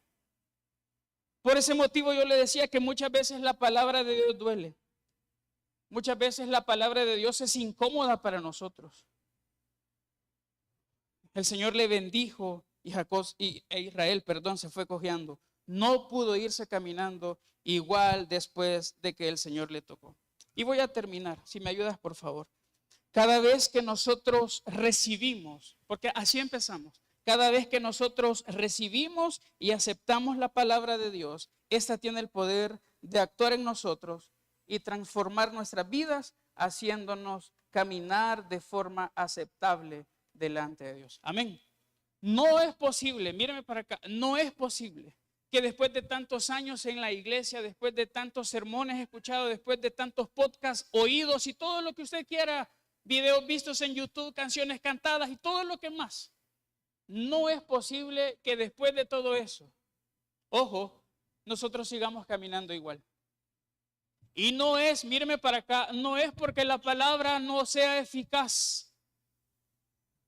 Por ese motivo yo le decía que muchas veces la palabra de Dios duele. Muchas veces la palabra de Dios es incómoda para nosotros. El Señor le bendijo y Jacob e Israel, se fue cojeando. No pudo irse caminando igual después de que el Señor le tocó. Y voy a terminar, si me ayudas por favor. Cada vez que nosotros recibimos, porque así empezamos, cada vez que nosotros recibimos y aceptamos la palabra de Dios, esta tiene el poder de actuar en nosotros y transformar nuestras vidas, haciéndonos caminar de forma aceptable delante de Dios. Amén. No es posible, míreme para acá, no es posible que después de tantos años en la iglesia, después de tantos sermones escuchados, después de tantos podcasts oídos y todo lo que usted quiera, videos vistos en YouTube, canciones cantadas y todo lo que más, no es posible que después de todo eso, ojo, nosotros sigamos caminando igual. Y no es, míreme para acá, no es porque la palabra no sea eficaz.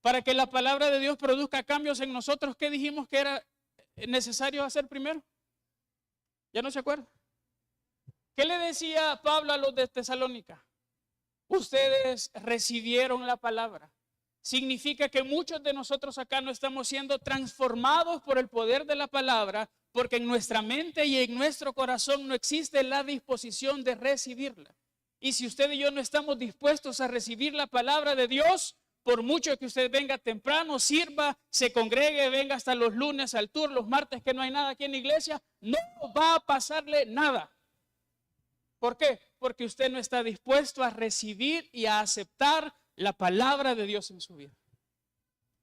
Para que la palabra de Dios produzca cambios en nosotros, ¿qué dijimos que era necesario hacer primero? ¿Ya no se acuerda? ¿Qué le decía Pablo a los de Tesalónica? Ustedes recibieron la palabra. Significa que muchos de nosotros acá no estamos siendo transformados por el poder de la palabra, porque en nuestra mente y en nuestro corazón no existe la disposición de recibirla. Y si usted y yo no estamos dispuestos a recibir la palabra de Dios, por mucho que usted venga temprano, sirva, se congregue, venga hasta los lunes al tour, los martes que no hay nada aquí en la iglesia, no va a pasarle nada. ¿Por qué? Porque usted no está dispuesto a recibir y a aceptar la palabra de Dios en su vida.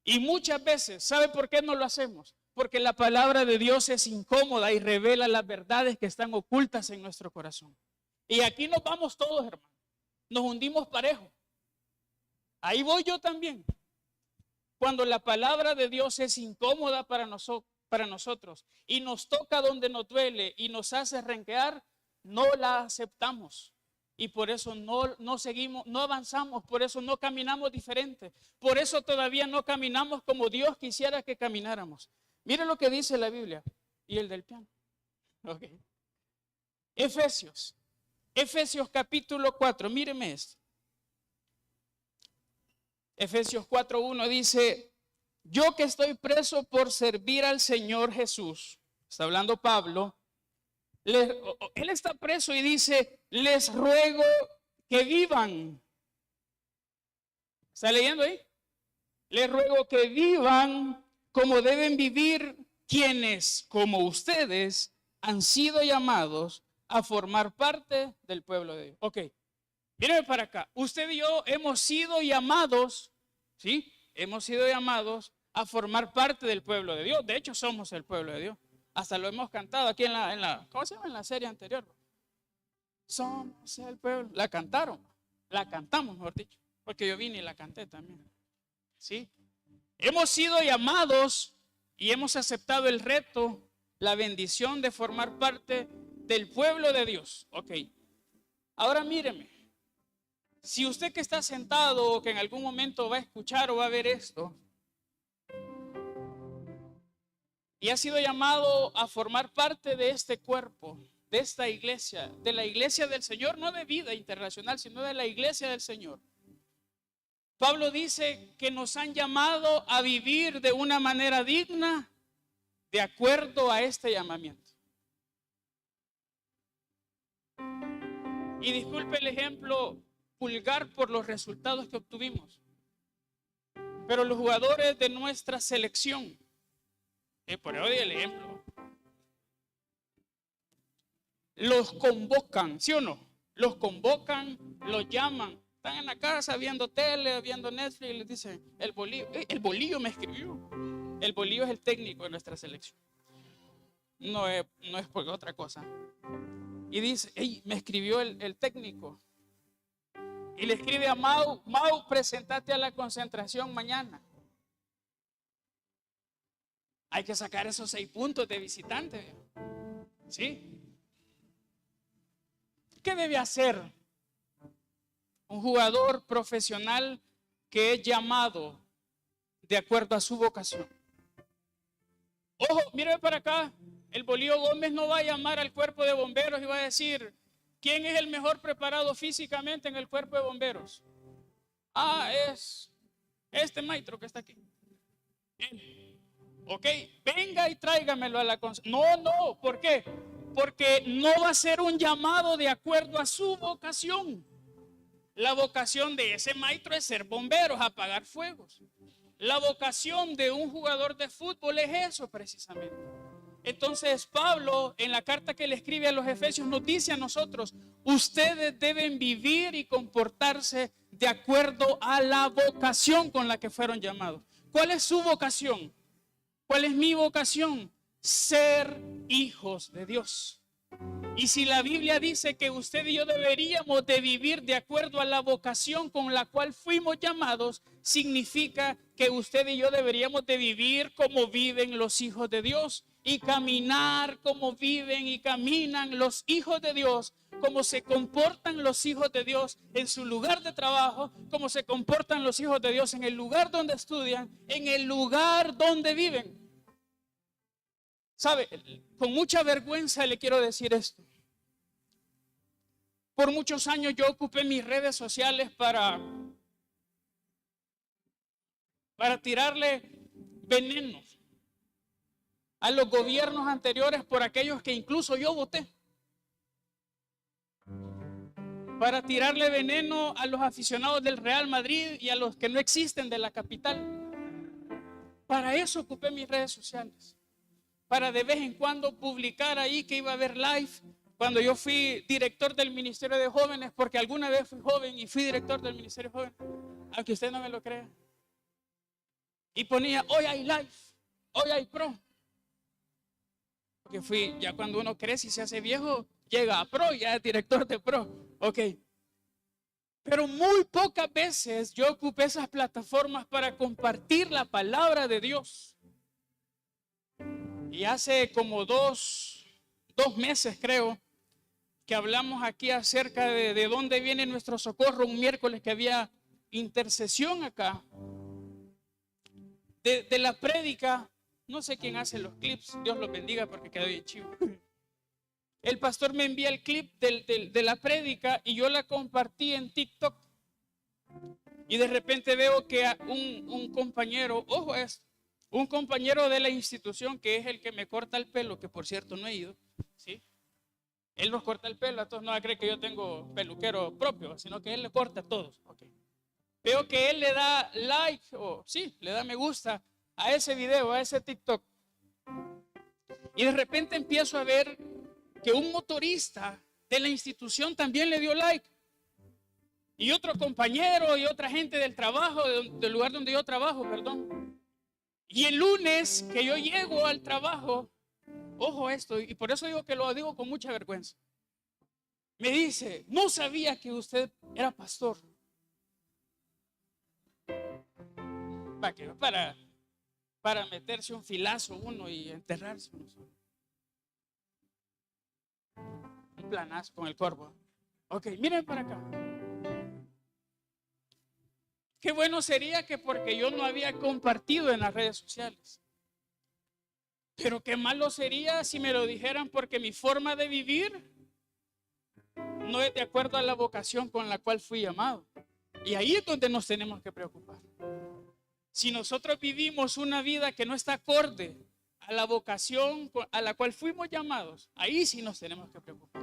Y muchas veces, ¿sabe por qué no lo hacemos? Porque la palabra de Dios es incómoda y revela las verdades que están ocultas en nuestro corazón. Y aquí nos vamos todos, hermanos. Nos hundimos parejo. Ahí voy yo también. Cuando la palabra de Dios es incómoda para nosotros y nos toca donde nos duele y nos hace renquear, no la aceptamos. Y por eso no seguimos, no avanzamos, por eso no caminamos diferente. Por eso todavía no caminamos como Dios quisiera que camináramos. Mire lo que dice la Biblia. Y el del piano. Okay. Efesios capítulo 4, míreme esto. Efesios 4:1 dice, yo que estoy preso por servir al Señor Jesús, está hablando Pablo, él está preso y dice, les ruego que vivan. ¿Está leyendo ahí? Les ruego que vivan como deben vivir quienes, como ustedes, han sido llamados a formar parte del pueblo de Dios. Ok, mírenme para acá. Usted y yo hemos sido llamados, ¿sí? Hemos sido llamados a formar parte del pueblo de Dios. De hecho, somos el pueblo de Dios. Hasta lo hemos cantado aquí en la ¿cómo se llama? En la serie anterior. Somos el pueblo. La cantaron. La cantamos, mejor dicho. Porque yo vine y la canté también. ¿Sí? Hemos sido llamados y hemos aceptado el reto, la bendición de formar parte del pueblo de Dios. Ok. Ahora míreme. Si usted que está sentado o que en algún momento va a escuchar o va a ver esto y ha sido llamado a formar parte de este cuerpo, de esta iglesia, de la iglesia del Señor, no de Vida Internacional, sino de la iglesia del Señor. Pablo dice que nos han llamado a vivir de una manera digna de acuerdo a este llamamiento. Y disculpe el ejemplo vulgar por los resultados que obtuvimos, pero los jugadores de nuestra selección, por hoy el ejemplo, los convocan, ¿sí o no? Los convocan, los llaman. Están en la casa viendo tele, viendo Netflix y les dicen, el Bolillo me escribió. El Bolillo es el técnico de nuestra selección. No es por otra cosa. Y dice, hey, me escribió el técnico. Y le escribe a Mau, presentate a la concentración mañana. Hay que sacar esos 6 puntos de visitante. ¿Sí? ¿Qué debe hacer un jugador profesional que es llamado de acuerdo a su vocación? Ojo, mire para acá. El Bolillo Gómez no va a llamar al cuerpo de bomberos y va a decir, ¿quién es el mejor preparado físicamente en el cuerpo de bomberos? Es este maestro que está aquí. Ok, venga y tráigamelo a la concentración. No, ¿por qué? Porque no va a ser un llamado de acuerdo a su vocación. La vocación de ese maestro es ser bomberos, apagar fuegos. La vocación de un jugador de fútbol es eso precisamente. Entonces Pablo en la carta que le escribe a los Efesios nos dice a nosotros, ustedes deben vivir y comportarse de acuerdo a la vocación con la que fueron llamados. ¿Cuál es su vocación? ¿Cuál es mi vocación? Ser hijos de Dios. Y si la Biblia dice que usted y yo deberíamos de vivir de acuerdo a la vocación con la cual fuimos llamados, significa que usted y yo deberíamos de vivir como viven los hijos de Dios y caminar como viven y caminan los hijos de Dios, como se comportan los hijos de Dios en su lugar de trabajo, como se comportan los hijos de Dios en el lugar donde estudian, en el lugar donde viven. ¿Sabe? Con mucha vergüenza le quiero decir esto. Por muchos años yo ocupé mis redes sociales para tirarle veneno a los gobiernos anteriores por aquellos que incluso yo voté. Para tirarle veneno a los aficionados del Real Madrid y a los que no existen de la capital. Para eso ocupé mis redes sociales. Para de vez en cuando publicar ahí que iba a haber live. Cuando yo fui director del Ministerio de Jóvenes, porque alguna vez fui joven y fui director del Ministerio de Jóvenes, aunque usted no me lo crea. Y ponía, hoy hay live, hoy hay pro. Porque fui, ya cuando uno crece y se hace viejo, llega a pro, ya es director de pro. Ok. Pero muy pocas veces yo ocupé esas plataformas para compartir la palabra de Dios. Y hace como dos meses creo que hablamos aquí acerca de dónde viene nuestro socorro, un miércoles que había intercesión acá, de la prédica. No sé quién hace los clips, Dios los bendiga porque quedó bien chivo. El pastor me envía el clip de la prédica y yo la compartí en TikTok. Y de repente veo que un compañero, ojo esto, un compañero de la institución que es el que me corta el pelo, que por cierto no he ido, ¿sí? Él nos corta el pelo, entonces no cree que yo tengo peluquero propio, sino que él le corta a todos. Okay. Veo que él le da like, o sí, le da me gusta a ese video, a ese TikTok. Y de repente empiezo a ver que un motorista de la institución también le dio like. Y otro compañero y otra gente del trabajo, del lugar donde yo trabajo, perdón. Y el lunes que yo llego al trabajo, ojo esto, y por eso digo que lo digo con mucha vergüenza. Me dice, no sabía que usted era pastor. Para meterse un filazo uno y enterrarse uno solo. Un planazo con el corvo. Ok, miren para acá. Qué bueno sería que porque yo no había compartido en las redes sociales. Pero qué malo sería si me lo dijeran porque mi forma de vivir no es de acuerdo a la vocación con la cual fui llamado. Y ahí es donde nos tenemos que preocupar. Si nosotros vivimos una vida que no está acorde a la vocación a la cual fuimos llamados, ahí sí nos tenemos que preocupar.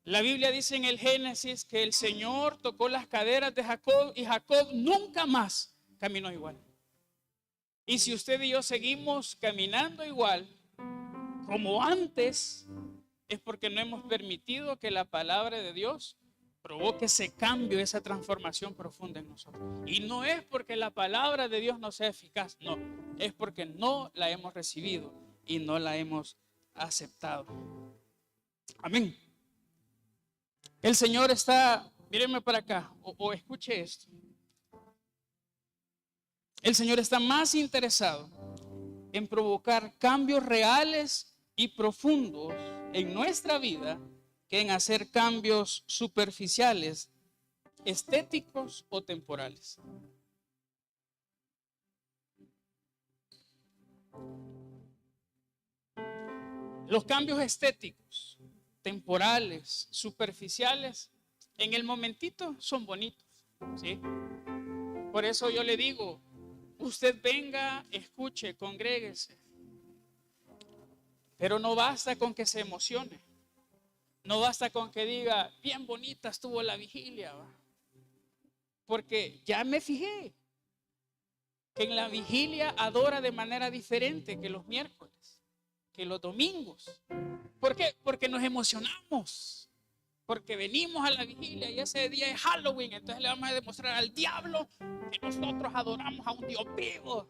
La Biblia dice en el Génesis que el Señor tocó las caderas de Jacob y Jacob nunca más caminó igual. Y si usted y yo seguimos caminando igual como antes, es porque no hemos permitido que la palabra de Dios provoque ese cambio, esa transformación profunda en nosotros. Y no es porque la palabra de Dios no sea eficaz, no, es porque no la hemos recibido y no la hemos aceptado. Amén. El Señor está, mírenme para acá, o escuche esto. El Señor está más interesado en provocar cambios reales y profundos en nuestra vida que en hacer cambios superficiales, estéticos o temporales. Los cambios estéticos, temporales, superficiales, en el momentito son bonitos, ¿sí? Por eso yo le digo, usted venga, escuche, congréguese, pero no basta con que se emocione. No basta con que diga, bien bonita estuvo la vigilia, ¿va? Porque ya me fijé que en la vigilia adora de manera diferente que los miércoles, que los domingos. ¿Por qué? Porque nos emocionamos, porque venimos a la vigilia y ese día es Halloween, entonces le vamos a demostrar al diablo que nosotros adoramos a un Dios vivo.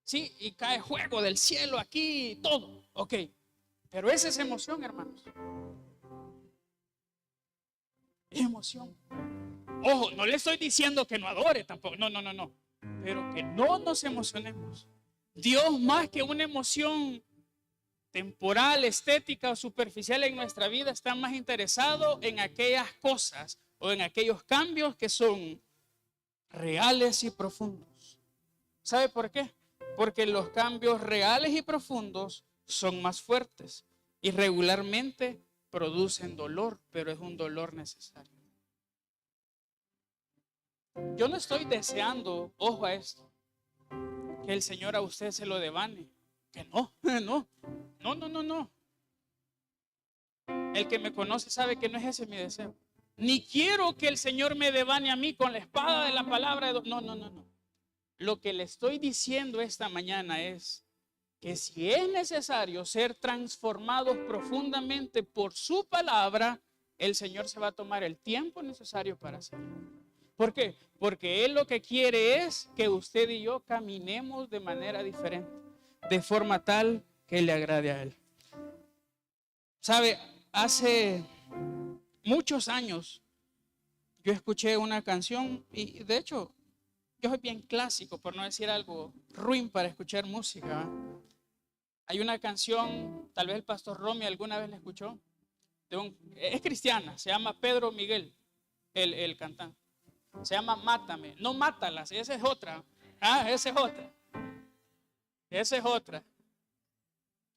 Sí, y cae fuego del cielo aquí, todo, ok. Pero esa es emoción, hermanos. Es emoción. Ojo, no le estoy diciendo que no adore tampoco. No. Pero que no nos emocionemos. Dios, más que una emoción temporal, estética o superficial en nuestra vida, está más interesado en aquellas cosas o en aquellos cambios que son reales y profundos. ¿Sabe por qué? Porque los cambios reales y profundos son más fuertes y regularmente producen dolor, pero es un dolor necesario. Yo no estoy deseando, ojo a esto, que el Señor a usted se lo devane. Que no. El que me conoce sabe que no es ese mi deseo. Ni quiero que el Señor me devane a mí con la espada de la palabra de Dios. No. Lo que le estoy diciendo esta mañana es que si es necesario ser transformados profundamente por su palabra, el Señor se va a tomar el tiempo necesario para hacerlo. ¿Por qué? Porque Él lo que quiere es que usted y yo caminemos de manera diferente, de forma tal que le agrade a Él. ¿Sabe? Hace muchos años yo escuché una canción y de hecho yo soy bien clásico, por no decir algo ruin para escuchar música. Hay una canción, tal vez el pastor Romy alguna vez la escuchó, es cristiana, se llama Pedro Miguel, el cantante. Se llama Mátame, no Mátalas, esa es otra. Esa es otra.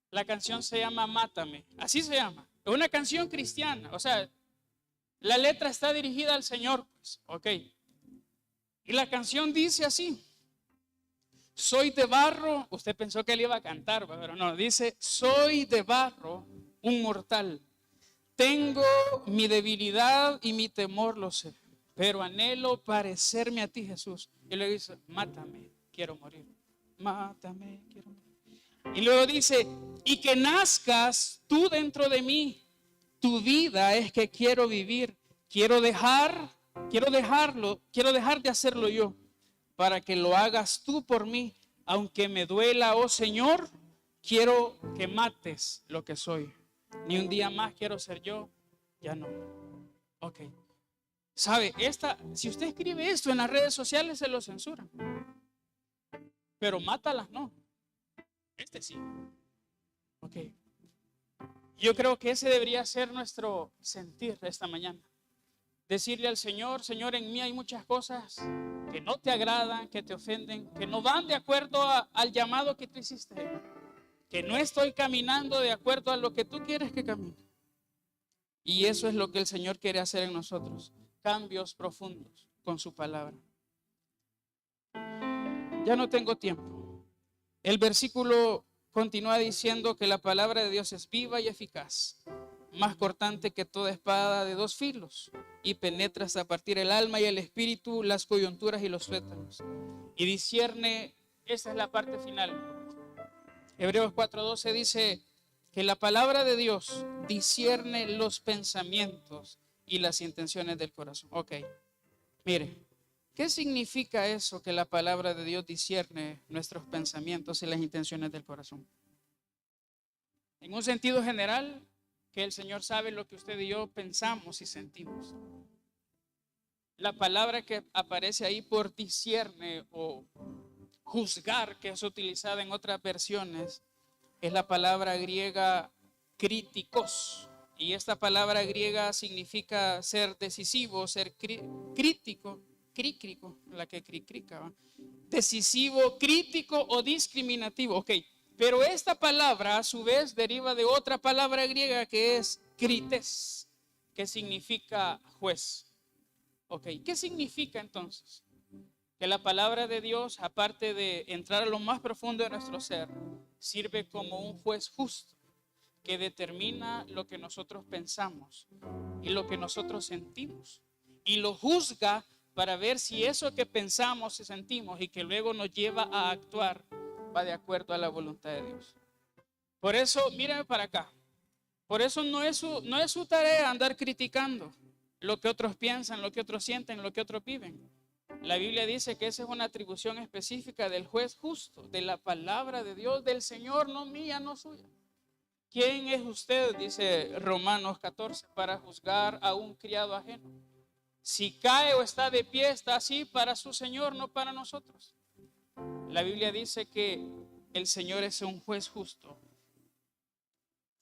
La canción se llama Mátame, así se llama. Es una canción cristiana, o sea, la letra está dirigida al Señor, pues, ok. Y la canción dice así: soy de barro. Usted pensó que él iba a cantar, pero no, dice: soy de barro, un mortal. Tengo mi debilidad y mi temor, lo sé, pero anhelo parecerme a ti, Jesús. Y luego dice: mátame, quiero morir. Mátame, quiero morir. Y luego dice: y que nazcas tú dentro de mí. Tu vida es que quiero vivir. Quiero dejar de hacerlo yo, para que lo hagas tú por mí. Aunque me duela, oh Señor, quiero que mates lo que soy. Ni un día más quiero ser yo, ya no. Ok. ¿Sabe? Si usted escribe esto en las redes sociales, se lo censuran. Pero mátalas no. Sí. Ok. Yo creo que ese debería ser nuestro sentir esta mañana. Decirle al Señor: Señor, en mí hay muchas cosas que no te agradan, que te ofenden, que no van de acuerdo al llamado que tú hiciste, que no estoy caminando de acuerdo a lo que tú quieres que camine. Y eso es lo que el Señor quiere hacer en nosotros: cambios profundos con su palabra. Ya no tengo tiempo. El versículo continúa diciendo que la palabra de Dios es viva y eficaz, más cortante que toda espada de dos filos, y penetra hasta partir el alma y el espíritu, las coyunturas y los tuétanos, y discierne. Esa es la parte final. Hebreos 4:12 dice que la palabra de Dios discierne los pensamientos y las intenciones del corazón. Ok, mire, ¿qué significa eso, que la palabra de Dios discierne nuestros pensamientos y las intenciones del corazón? En un sentido general, que el Señor sabe lo que usted y yo pensamos y sentimos. La palabra que aparece ahí por discierne o juzgar, que es utilizada en otras versiones, es la palabra griega críticos. Y esta palabra griega significa ser decisivo, ser crítico, crícrico, la que cricrica, ¿va? Decisivo, crítico o discriminativo. Ok, pero esta palabra a su vez deriva de otra palabra griega que es krites, que significa juez. Ok, ¿qué significa entonces? Que la palabra de Dios, aparte de entrar a lo más profundo de nuestro ser, sirve como un juez justo que determina lo que nosotros pensamos y lo que nosotros sentimos, y lo juzga para ver si eso que pensamos y sentimos y que luego nos lleva a actuar va de acuerdo a la voluntad de Dios. Por eso, mírame para acá. Por eso no es su tarea andar criticando lo que otros piensan, lo que otros sienten, lo que otros viven. La Biblia dice que esa es una atribución específica del juez justo, de la palabra de Dios, del Señor, no mía, no suya. ¿Quién es usted, dice Romanos 14, para juzgar a un criado ajeno? Si cae o está de pie, está así para su Señor, no para nosotros. La Biblia dice que el Señor es un juez justo,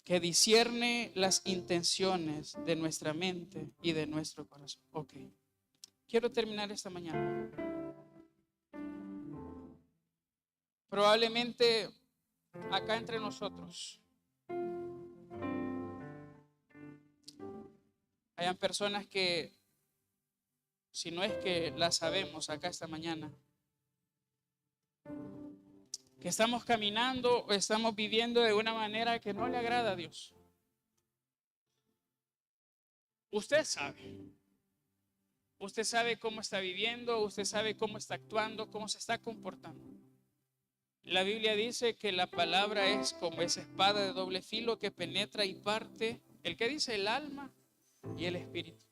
que discierne las intenciones de nuestra mente y de nuestro corazón. Ok, quiero terminar esta mañana. Probablemente acá entre nosotros hayan personas que, si no es que las sabemos acá esta mañana, que estamos caminando o estamos viviendo de una manera que no le agrada a Dios. Usted sabe cómo está viviendo, usted sabe cómo está actuando, cómo se está comportando. La Biblia dice que la palabra es como esa espada de doble filo que penetra y parte, ¿el que dice? El alma y el espíritu.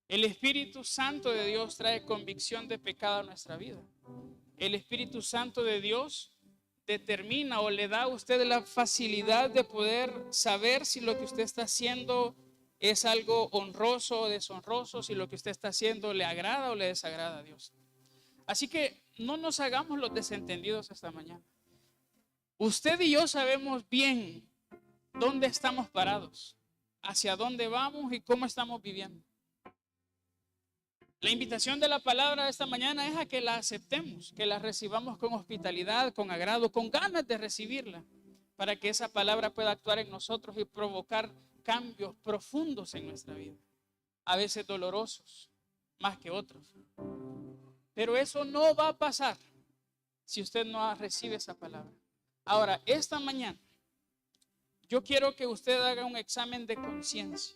El Espíritu Santo de Dios trae convicción de pecado a nuestra vida. El Espíritu Santo de Dios determina o le da a usted la facilidad de poder saber si lo que usted está haciendo es algo honroso o deshonroso, si lo que usted está haciendo le agrada o le desagrada a Dios. Así que no nos hagamos los desentendidos esta mañana. Usted y yo sabemos bien dónde estamos parados, hacia dónde vamos y cómo estamos viviendo. La invitación de la palabra de esta mañana es a que la aceptemos, que la recibamos con hospitalidad, con agrado, con ganas de recibirla, para que esa palabra pueda actuar en nosotros y provocar cambios profundos en nuestra vida. a veces dolorosos, más que otros. Pero eso no va a pasar si usted no recibe esa palabra. Ahora, esta mañana, yo quiero que usted haga un examen de conciencia.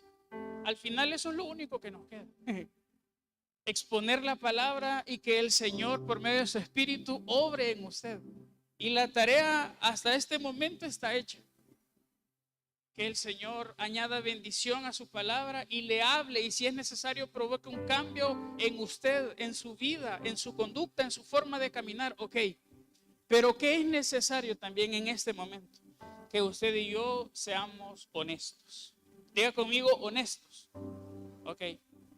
Al final eso es lo único que nos queda. Exponer la palabra y que el Señor, por medio de su Espíritu, obre en usted. Y la tarea hasta este momento está hecha. Que el Señor añada bendición a su palabra y le hable, y si es necesario provoque un cambio en usted, en su vida, en su conducta, en su forma de caminar. Ok, pero ¿qué es necesario también en este momento? Que usted y yo seamos honestos. Diga conmigo, honestos. Ok,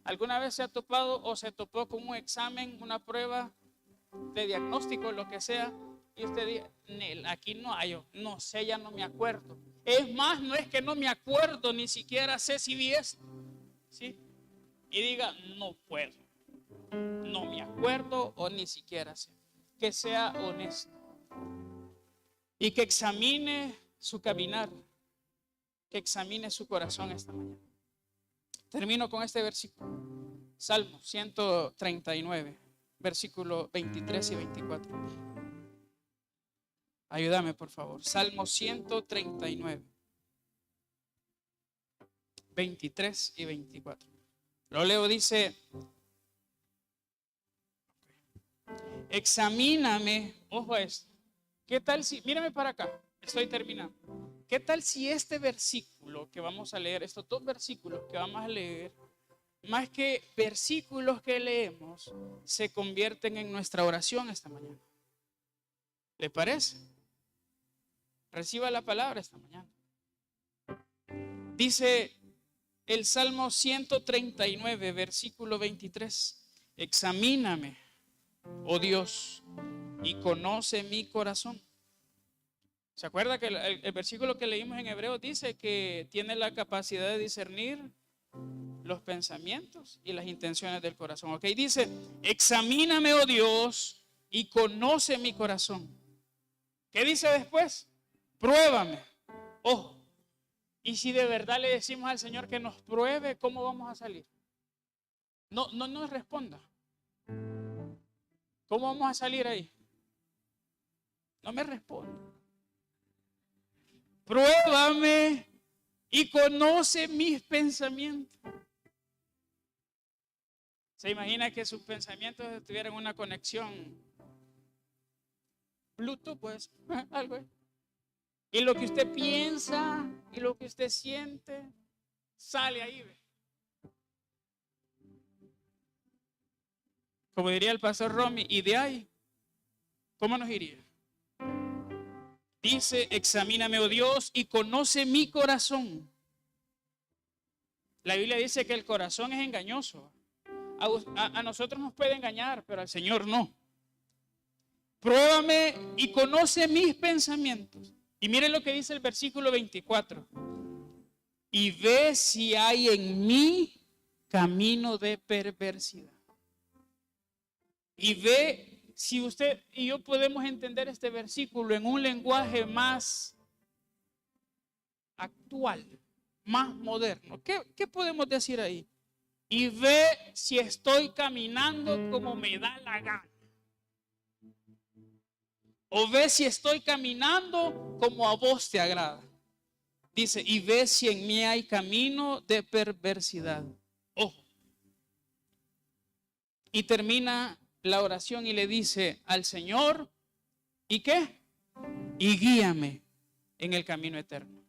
¿alguna vez se ha topado o se topó con un examen, una prueba de diagnóstico, lo que sea, y usted dice, Nel, aquí no hay, no sé, ya no me acuerdo? Es más, no es que no me acuerdo, ni siquiera sé si vi esto, ¿sí? Y diga, no puedo, no me acuerdo o ni siquiera sé. Que sea honesto y que examine su caminar, que examine su corazón esta mañana. Termino con este versículo, Salmo 139, versículo 23 y 24. Ayúdame, por favor. Salmo 139, 23 y 24. Lo leo, dice: examíname, ojo a esto. ¿Qué tal si, mírame para acá, estoy terminando. ¿Qué tal si este versículo que vamos a leer, estos dos versículos que vamos a leer, más que versículos que leemos, se convierten en nuestra oración esta mañana? ¿Le parece? Reciba la palabra esta mañana. Dice el Salmo 139, versículo 23. Examíname, oh Dios, y conoce mi corazón. ¿Se acuerda que el versículo que leímos en Hebreos dice que tiene la capacidad de discernir los pensamientos y las intenciones del corazón? Ok, dice, examíname, oh Dios, y conoce mi corazón. ¿Qué dice después? Pruébame. Ojo, y si de verdad le decimos al Señor que nos pruebe, ¿cómo vamos a salir? No nos responda. ¿Cómo vamos a salir ahí? No me responda. Pruébame y conoce mis pensamientos. ¿Se imagina que sus pensamientos tuvieran una conexión Bluetooth, pues? Algo ahí. Y lo que usted piensa y lo que usted siente sale ahí, ¿ve? Como diría el pastor Romy, ¿y de ahí cómo nos iría? Dice, examíname, oh Dios, y conoce mi corazón. La Biblia dice que el corazón es engañoso. A nosotros nos puede engañar, pero al Señor no. Pruébame y conoce mis pensamientos. Y miren lo que dice el versículo 24. Y ve si hay en mí camino de perversidad. Y ve si usted y yo podemos entender este versículo en un lenguaje más actual, más moderno. ¿Qué podemos decir ahí? Y ve si estoy caminando como me da la gana. O ve si estoy caminando como a vos te agrada. Dice, y ve si en mí hay camino de perversidad. Ojo. Y termina la oración y le dice al Señor, ¿y qué? Y guíame en el camino eterno.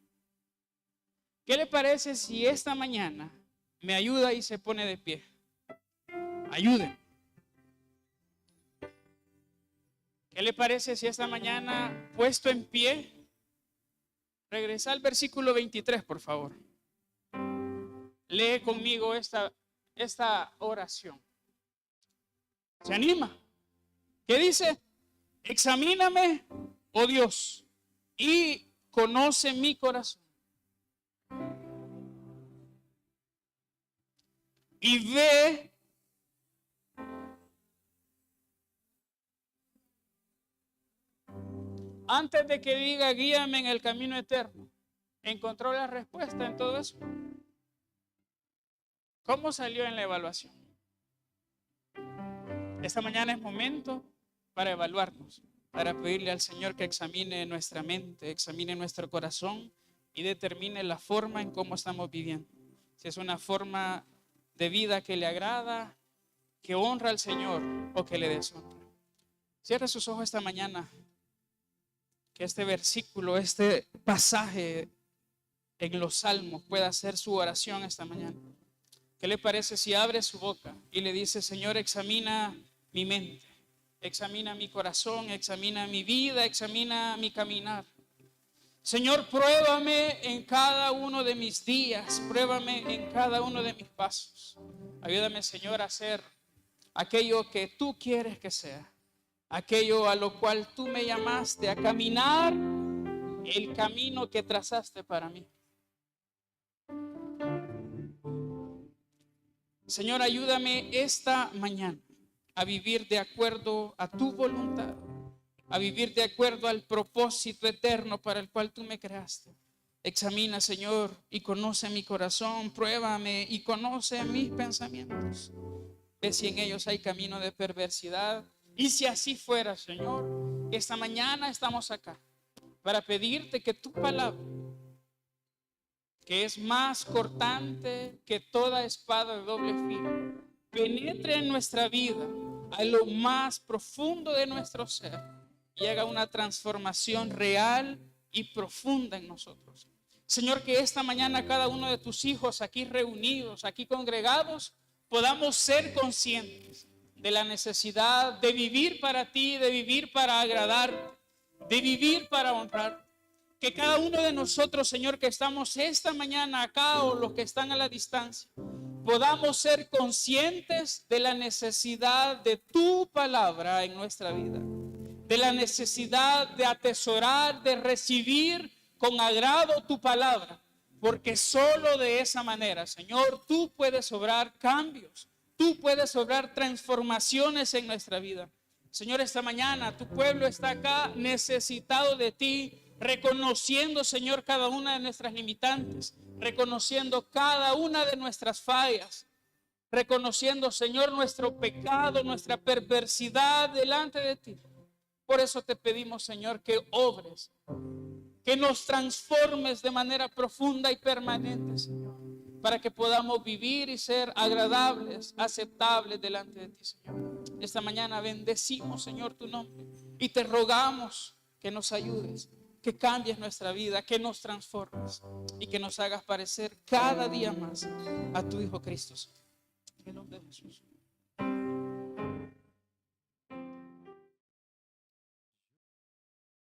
¿Qué le parece si esta mañana me ayuda y se pone de pie? Ayúdenme. ¿Qué le parece si esta mañana, puesto en pie, regresa al versículo 23, por favor? Lee conmigo esta oración. ¿Se anima? ¿Qué dice? Examíname, oh Dios, y conoce mi corazón. Y ve antes de que diga guíame en el camino eterno. ¿Encontró la respuesta en todo eso? ¿Cómo salió en la evaluación? Esta mañana es momento para evaluarnos, para pedirle al Señor que examine nuestra mente, examine nuestro corazón y determine la forma en cómo estamos viviendo. Si es una forma de vida que le agrada, que honra al Señor o que le deshonra. Cierre sus ojos esta mañana, que este versículo, este pasaje en los Salmos pueda ser su oración esta mañana. ¿Qué le parece si abre su boca y le dice: Señor, examina mi mente, examina mi corazón, examina mi vida, examina mi caminar? Señor, pruébame en cada uno de mis días, pruébame en cada uno de mis pasos. Ayúdame, Señor, a hacer aquello que tú quieres que sea, aquello a lo cual tú me llamaste, a caminar el camino que trazaste para mí. Señor, ayúdame esta mañana a vivir de acuerdo a tu voluntad, a vivir de acuerdo al propósito eterno para el cual tú me creaste. Examina, Señor, y conoce mi corazón, pruébame y conoce mis pensamientos. Ve si en ellos hay camino de perversidad. Y si así fuera, Señor, esta mañana estamos acá para pedirte que tu palabra, que es más cortante que toda espada de doble filo, penetre en nuestra vida a lo más profundo de nuestro ser y haga una transformación real y profunda en nosotros. Señor, que esta mañana cada uno de tus hijos aquí reunidos, aquí congregados, podamos ser conscientes de la necesidad de vivir para ti, de vivir para agradar, de vivir para honrar. Que cada uno de nosotros, Señor, que estamos esta mañana acá o los que están a la distancia, podamos ser conscientes de la necesidad de tu palabra en nuestra vida, de la necesidad de atesorar, de recibir con agrado tu palabra, porque solo de esa manera, Señor, tú puedes obrar cambios, tú puedes obrar transformaciones en nuestra vida. Señor, esta mañana tu pueblo está acá necesitado de ti, reconociendo, Señor, cada una de nuestras limitantes, reconociendo cada una de nuestras fallas, reconociendo, Señor, nuestro pecado, nuestra perversidad delante de ti. Por eso te pedimos, Señor, que obres, que nos transformes de manera profunda y permanente, Señor, para que podamos vivir y ser agradables, aceptables delante de ti, Señor. Esta mañana bendecimos, Señor, tu nombre y te rogamos que nos ayudes, que cambies nuestra vida, que nos transformes y que nos hagas parecer cada día más a tu Hijo Cristo. En el nombre de Jesús.